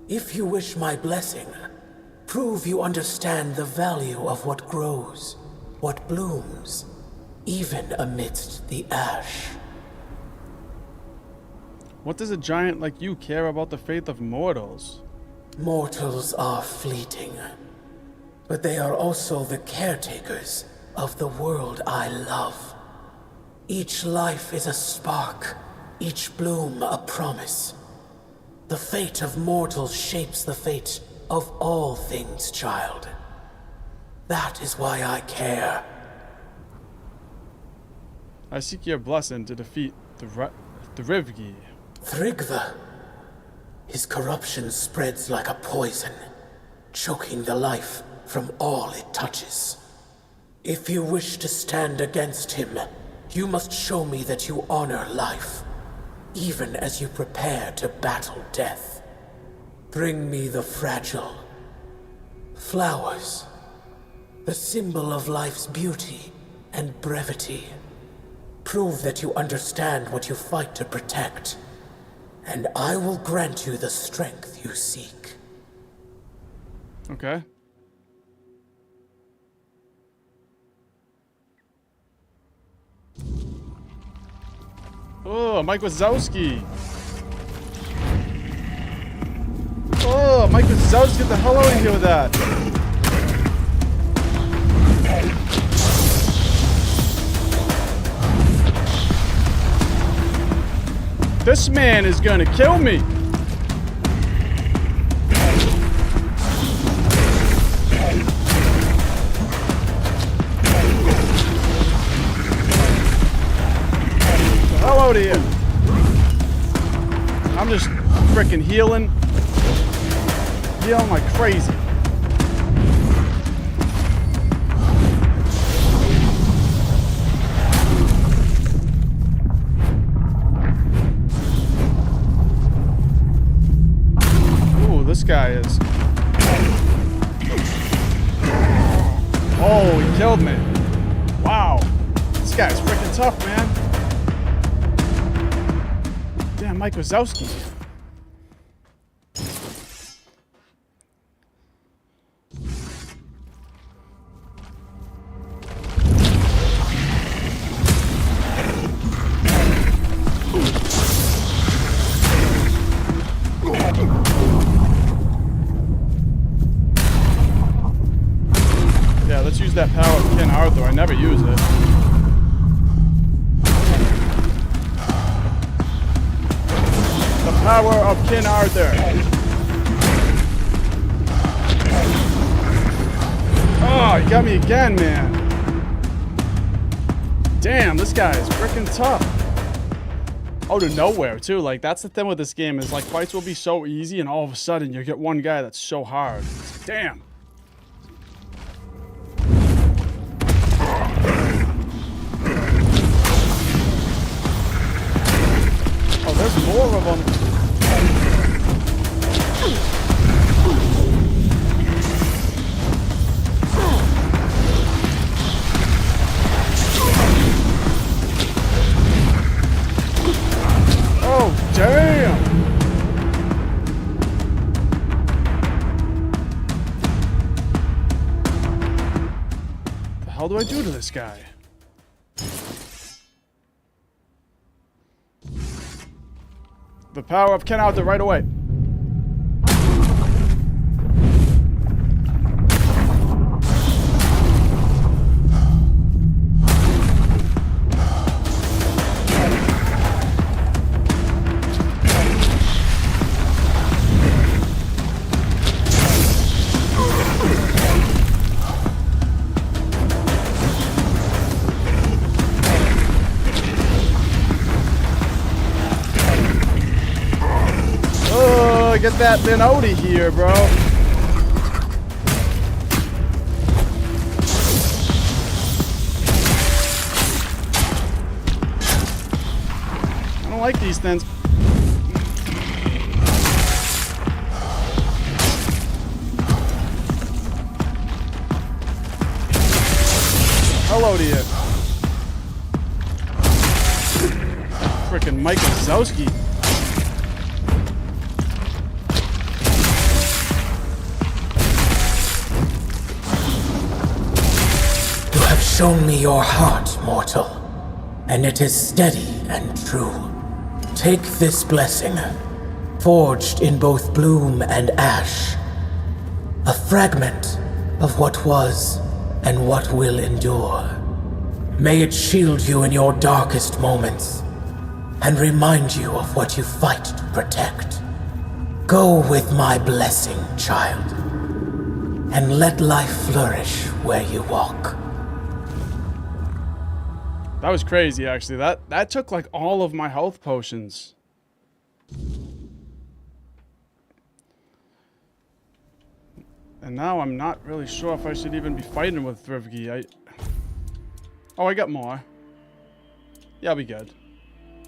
If you wish my blessing, prove you understand the value of what grows, what blooms, even amidst the ash. What does a giant like you care about the fate of mortals? Mortals are fleeting, but they are also the caretakers of the world I love. Each life is a spark, each bloom a promise. The fate of mortals shapes the fate of all things, child. That is why I care. I seek your blessing to defeat the Rivgi. Thrigva. His corruption spreads like a poison, choking the life from all it touches. If you wish to stand against him, you must show me that you honor life, even as you prepare to battle death. Bring me the fragile. Flowers. The symbol of life's beauty and brevity. Prove that you understand what you fight to protect, and I will grant you the strength you seek. Okay. Oh, Mike Wazowski. Oh, Mike Wazowski, get the hell out of here with that. This man is gonna kill me. Hell out of here. I'm just freaking healing like crazy. guy is. Oh, he killed me. Wow. This guy's freaking tough, man. Damn, Mike Wazowski. Yeah, let's use that power of King Arthur. I never use it. The power of King Arthur. Oh, he got me again, man. Damn, this guy is freaking tough. Out of nowhere, too. Like, that's the thing with this game is, like, fights will be so easy, and all of a sudden, you get one guy that's so hard. Damn. Oh, there's more of them. Oh, damn! What the hell do I do to this guy? The power of Ken out there right away. Get that bin out of here, bro. I don't like these things. Hello to you. Frickin' Mike Wazowski. Shown me your heart, mortal, and it is steady and true. Take this blessing, forged in both bloom and ash, a fragment of what was and what will endure. May it shield you in your darkest moments and remind you of what you fight to protect. Go with my blessing, child, and let life flourish where you walk. That was crazy, actually. That took like all of my health potions. And now I'm not really sure if I should even be fighting with Thrivgi. Oh, I got more. Yeah, I'll be good.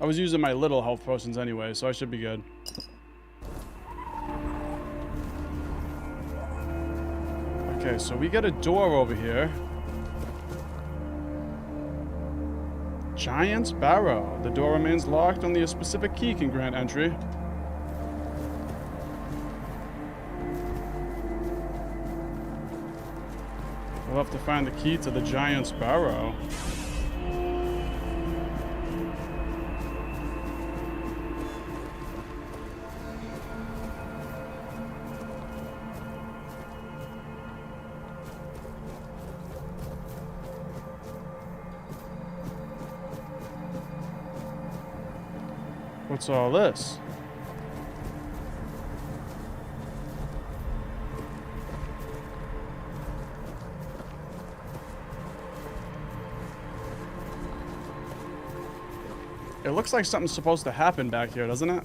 I was using my little health potions anyway, so I should be good. Okay, so we got a door over here. Giant's Barrow. The door remains locked. Only a specific key can grant entry. We'll have to find the key to the Giant's Barrow. What's all this? It looks like something's supposed to happen back here, doesn't it?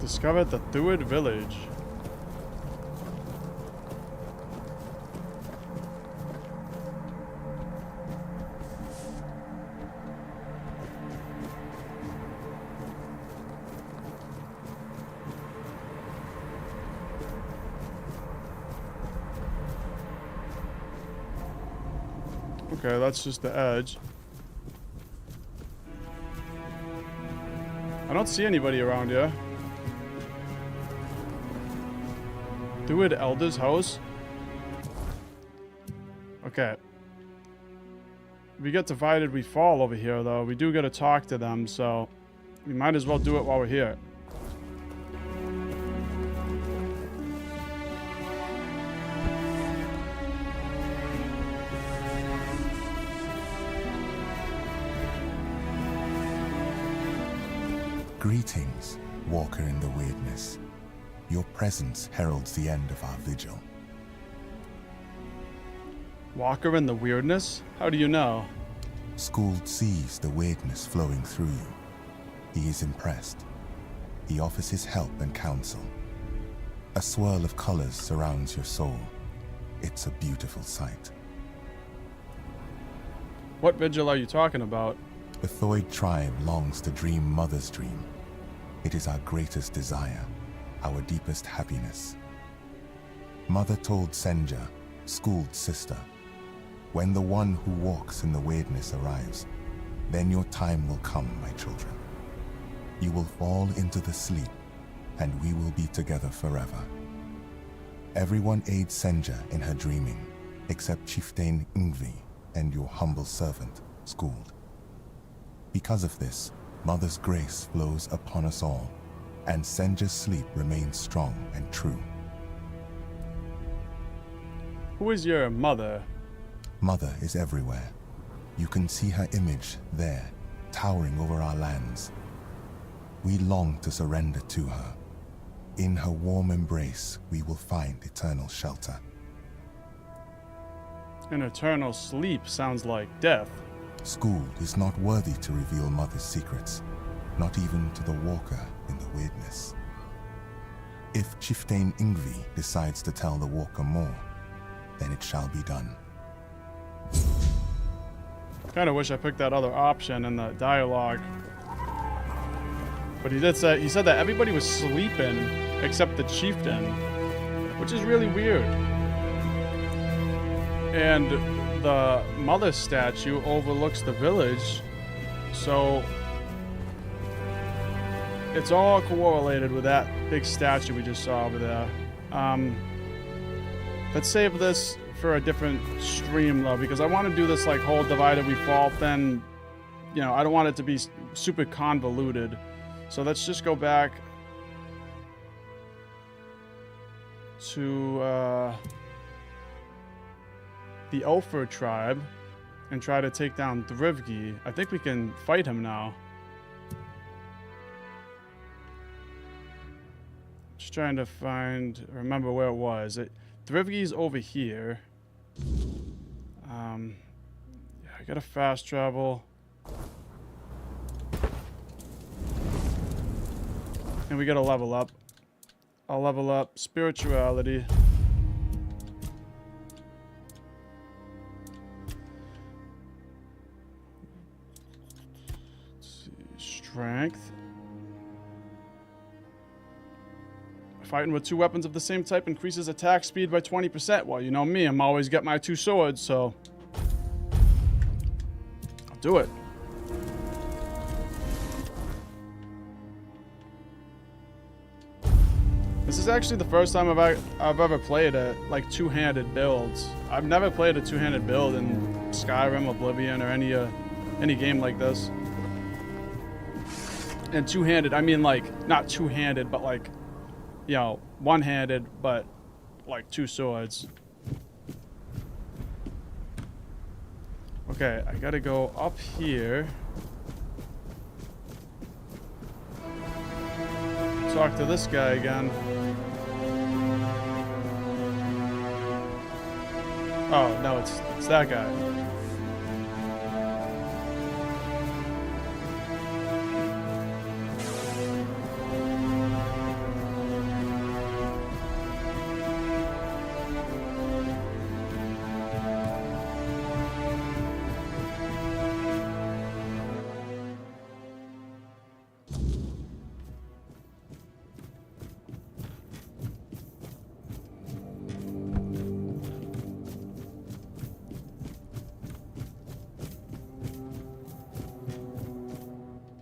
Discovered the Thuid village. Okay, that's just the edge. I don't see anybody around here. Druid Elder's house? Okay. We get divided, we fall over here, though. We do get to talk to them, so we might as well do it while we're here. Greetings, Walker in the Weirdness. Your presence heralds the end of our vigil. Walker in the weirdness? How do you know? Skuld sees the weirdness flowing through you. He is impressed. He offers his help and counsel. A swirl of colors surrounds your soul. It's a beautiful sight. What vigil are you talking about? The Thoid tribe longs to dream Mother's dream. It is our greatest desire, our deepest happiness. Mother told Senja, Skuld's sister, when the one who walks in the weirdness arrives, then your time will come, my children. You will fall into the sleep, and we will be together forever. Everyone aids Senja in her dreaming, except Chieftain Ingvi and your humble servant, Skuld. Because of this, Mother's grace flows upon us all, and Senja's sleep remains strong and true. Who is your mother? Mother is everywhere. You can see her image there, towering over our lands. We long to surrender to her. In her warm embrace, we will find eternal shelter. An eternal sleep sounds like death. Skuld is not worthy to reveal Mother's secrets, not even to the Walker in the weirdness. If Chieftain Ingvi decides to tell the Walker more, then it shall be done. Kinda wish I picked that other option in the dialogue. But he said that everybody was sleeping except the chieftain, which is really weird. And the mother statue overlooks the village, so it's all correlated with that big statue we just saw over there. Let's save this for a different stream though, because I want to do this like whole divided we fall thing. You know, I don't want it to be super convoluted. So let's just go back to the Ulfur tribe and try to take down Thrivgi. I think we can fight him now. Just trying to remember where it was. Thrivgi's over here. Yeah, I gotta fast travel. And we gotta level up. I'll level up spirituality. Let's see, strength. Fighting with two weapons of the same type increases attack speed by 20%. Well, you know me, I'm always got my two swords, so I'll do it. This is actually the first time I've ever played a like two-handed builds. I've never played a two-handed build in Skyrim, Oblivion, or any game like this. And two-handed, I mean like not two-handed, but like, you know, one-handed, but like two swords. Okay, I gotta go up here. Talk to this guy again. Oh, no, it's that guy.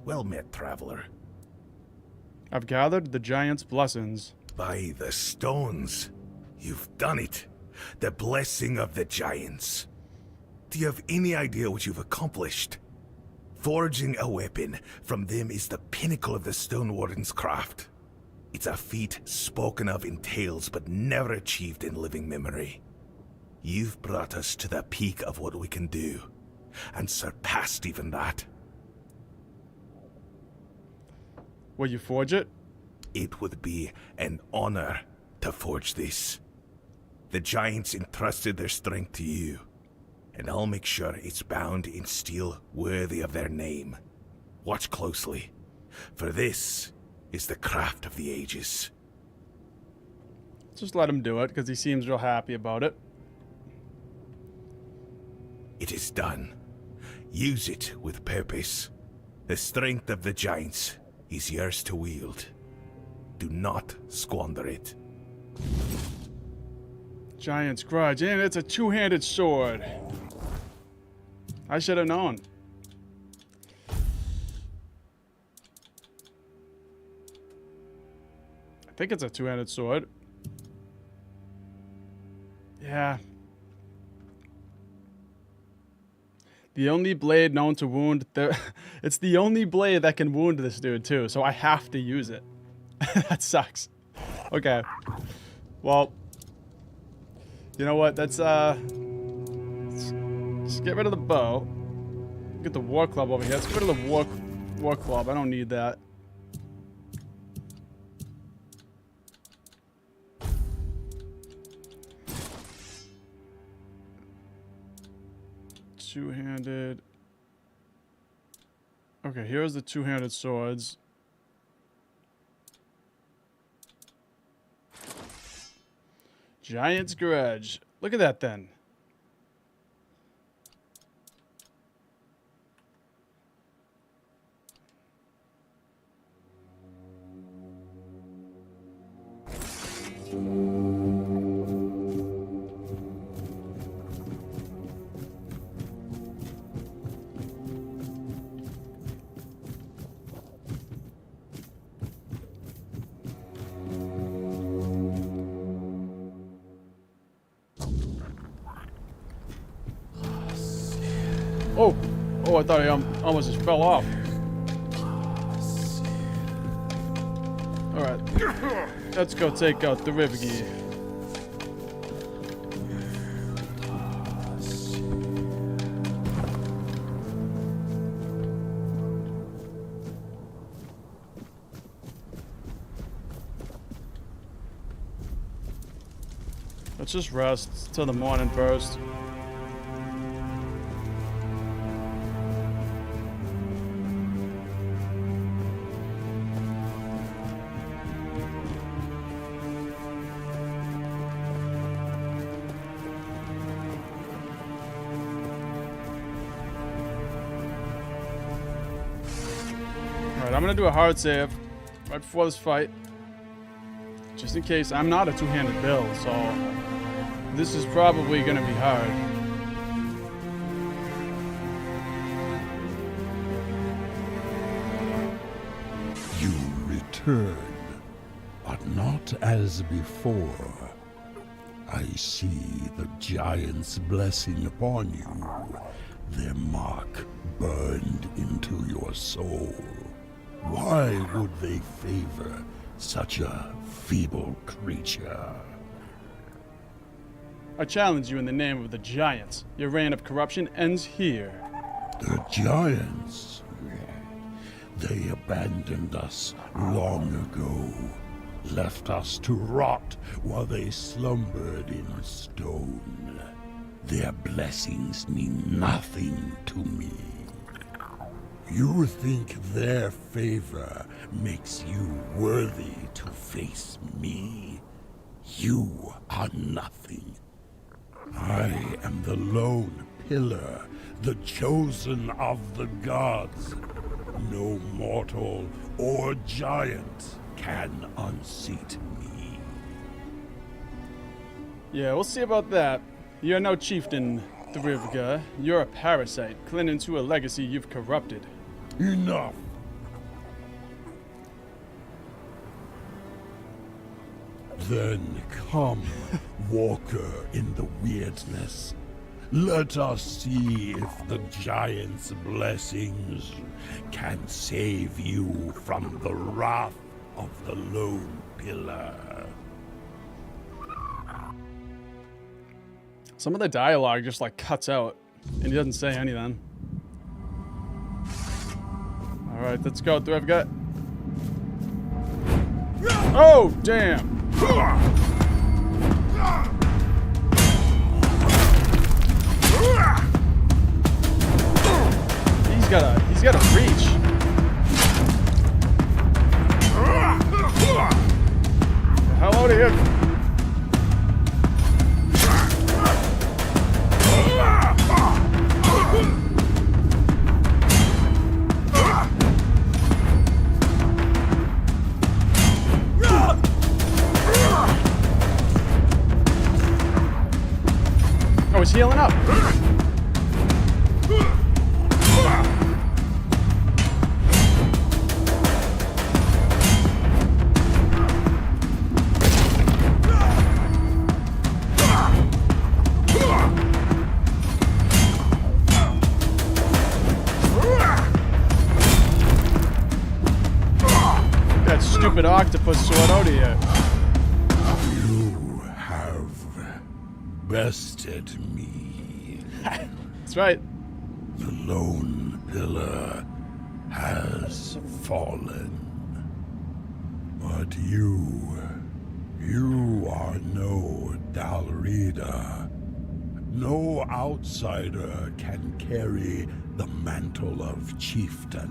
Well met, traveler. I've gathered the giant's blessings. By the stones. You've done it. The blessing of the giants. Do you have any idea what you've accomplished? Forging a weapon from them is the pinnacle of the Stone Warden's craft. It's a feat spoken of in tales but never achieved in living memory. You've brought us to the peak of what we can do, and surpassed even that. Will you forge it? It would be an honor to forge this. The giants entrusted their strength to you, and I'll make sure it's bound in steel worthy of their name. Watch closely, for this is the craft of the ages. Just let him do it, because he seems real happy about it. It is done. Use it with purpose. The strength of the giants is yours to wield. Do not squander it. Giant's grudge, and it's a two-handed sword. I should have known. I think it's a two-handed sword. Yeah. The only blade known to wound it's the only blade that can wound this dude too, so I have to use it. That sucks. Okay. Well, you know what? Let's get rid of the bow. Get the war club over here. Let's get rid of the war club. I don't need that. Two-handed. Okay, here's the two-handed swords. Giant's Grudge. Look at that then. Oh, I thought I almost just fell off. Alright. Let's go take out the Rivgi. Let's just rest till the morning first. I'm gonna do a hard save right before this fight, just in case. I'm not a two-handed build, so this is probably gonna be hard. You return, but not as before. I see the giant's blessing upon you, their mark burned into your soul. Why would they favor such a feeble creature? I challenge you in the name of the giants. Your reign of corruption ends here. The giants? They abandoned us long ago, left us to rot while they slumbered in stone. Their blessings mean nothing to me. You think their favor makes you worthy to face me? You are nothing. I am the lone pillar, the chosen of the gods. No mortal or giant can unseat me. Yeah, we'll see about that. You're no chieftain, Thrivga. You're a parasite, clinging to a legacy you've corrupted. Enough! Then come, walker in the weirdness. Let us see if the giant's blessings can save you from the wrath of the Lone Pillar. Some of the dialogue just like cuts out and he doesn't say anything. Alright, let's go. Do I've got... Oh, damn! He's got a reach. The hell out of here. Oh, he's healing up. That stupid octopus sword out of here. You have bested me. That's right. The Lone Pillar has fallen. But you are no Dalrida. No outsider can carry the mantle of chieftain.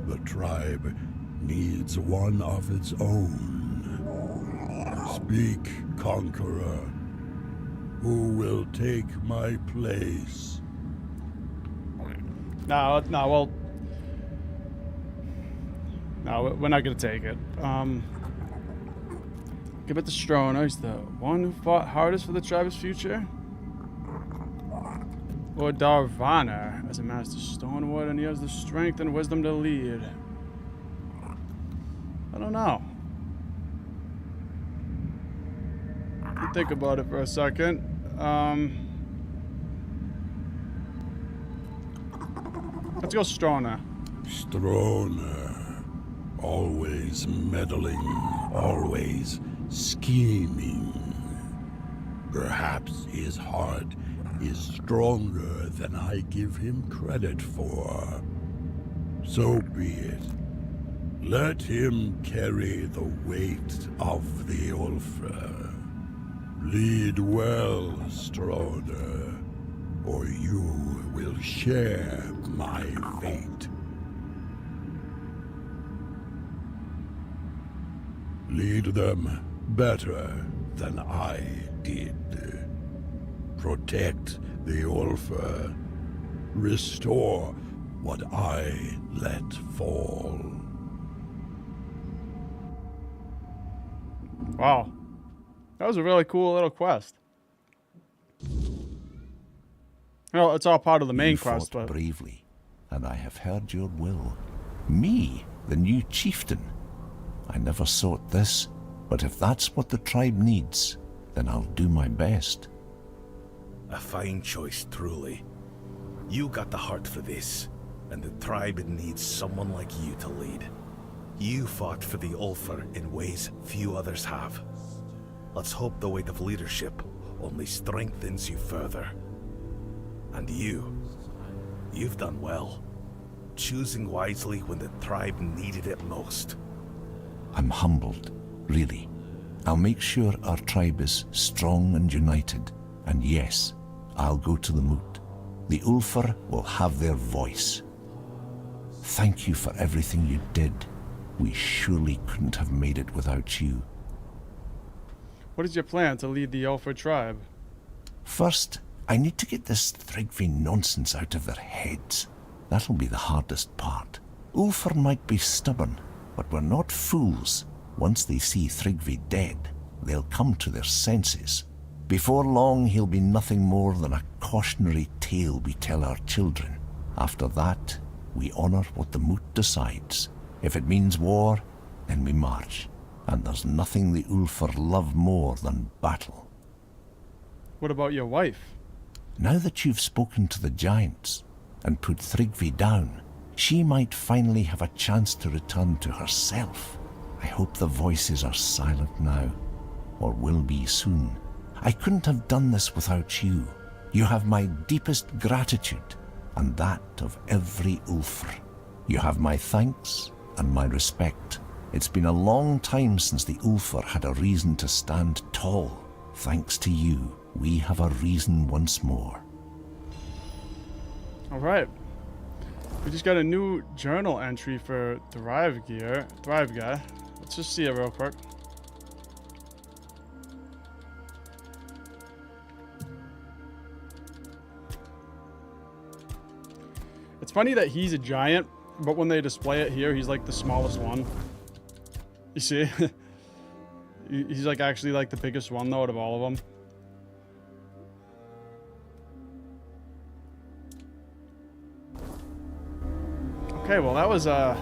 The tribe needs one of its own. Speak, conqueror. Who will take my place? No, well... No, we're not gonna take it. Give it to Strona. He's the one who fought hardest for the tribe's future? Or Darvana, as a master stoneward, and he has the strength and wisdom to lead. I don't know. Think about it for a second. Let's go Strona. Strona, always meddling, always scheming. Perhaps his heart is stronger than I give him credit for. So be it. Let him carry the weight of the Ulfra. Lead well, Strona, or you will share my fate. Lead them better than I did. Protect the Ulfra. Restore what I let fall. Wow. That was a really cool little quest. Well, it's all part of the main quest, but... bravely, and I have heard your will. Me, the new chieftain. I never sought this, but if that's what the tribe needs, then I'll do my best. A fine choice, truly. You got the heart for this, and the tribe needs someone like you to lead. You fought for the Ulfar in ways few others have. Let's hope the weight of leadership only strengthens you further. And you've done well, choosing wisely when the tribe needed it most. I'm humbled, really. I'll make sure our tribe is strong and united, and yes, I'll go to the moot. The Ulfar will have their voice. Thank you for everything you did. We surely couldn't have made it without you. What is your plan to lead the Ulfar tribe? First, I need to get this Thrigvi nonsense out of their heads. That'll be the hardest part. Ulfar might be stubborn, but we're not fools. Once they see Thrigvi dead, they'll come to their senses. Before long, he'll be nothing more than a cautionary tale we tell our children. After that, we honor what the moot decides. If it means war, then we march. and there's nothing the Ulfr love more than battle. What about your wife? Now that you've spoken to the giants and put Thrygvi down, she might finally have a chance to return to herself. I hope the voices are silent now, or will be soon. I couldn't have done this without you. You have my deepest gratitude, and that of every Ulfr. You have my thanks and my respect. It's been a long time since the Ulfr had a reason to stand tall. Thanks to you, we have a reason once more. Alright. We just got a new journal entry for Thrive Guy. Let's just see it real quick. It's funny that he's a giant, but when they display it here, he's like the smallest one. You see? He's like actually like the biggest one though out of all of them. Okay, well that was a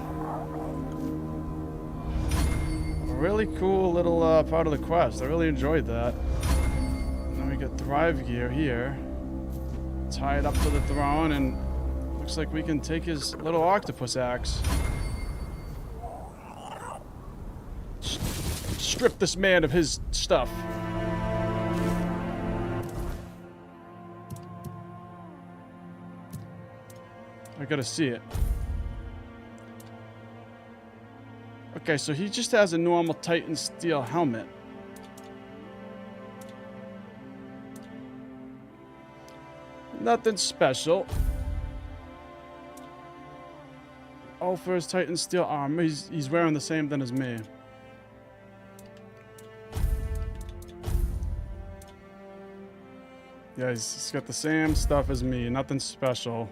really cool little part of the quest. I really enjoyed that. Now we got Thrive Gear here. Tie it up to the throne, and looks like we can take his little octopus axe. Strip this man of his stuff. I gotta see it. Okay, so he just has a normal Titan steel helmet. Nothing special. All for his Titan steel armor. He's wearing the same thing as me. Yeah, he's got the same stuff as me. Nothing special.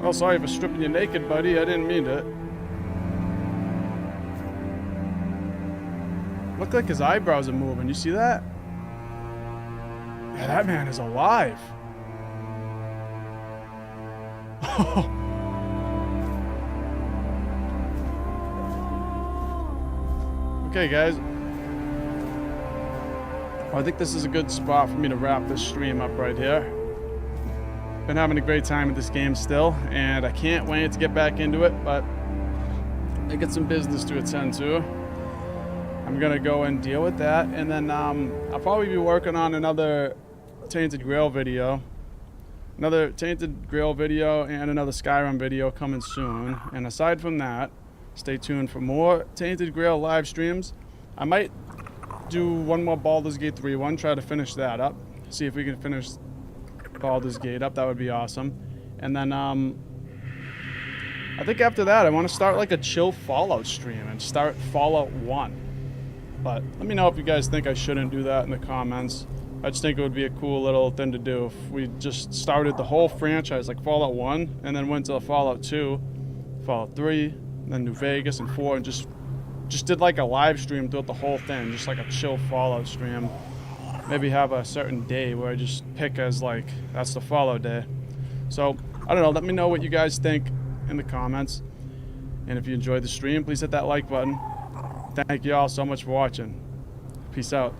Oh, sorry for stripping you naked, buddy. I didn't mean it. Look like his eyebrows are moving. You see that? Yeah, that man is alive. Okay, guys. Well, I think this is a good spot for me to wrap this stream up right here. Been having a great time with this game still, and I can't wait to get back into it, but I got some business to attend to. I'm gonna go and deal with that, and then I'll probably be working on another Tainted Grail video. Another Tainted Grail video and another Skyrim video coming soon. And aside from that, stay tuned for more Tainted Grail live streams. I might do one more Baldur's Gate 3 one, try to finish that up. See if we can finish Baldur's Gate up. That would be awesome. And then I think after that I want to start like a chill Fallout stream and start Fallout 1. But let me know if you guys think I shouldn't do that in the comments. I just think it would be a cool little thing to do if we just started the whole franchise like Fallout 1 and then went to Fallout 2, Fallout 3, then New Vegas and 4, and just did like a live stream throughout the whole thing, just like a chill Fallout stream. Maybe have a certain day where I just pick as like, that's the Fallout day. So, I don't know, let me know what you guys think in the comments. And if you enjoyed the stream, please hit that like button. Thank you all so much for watching. Peace out.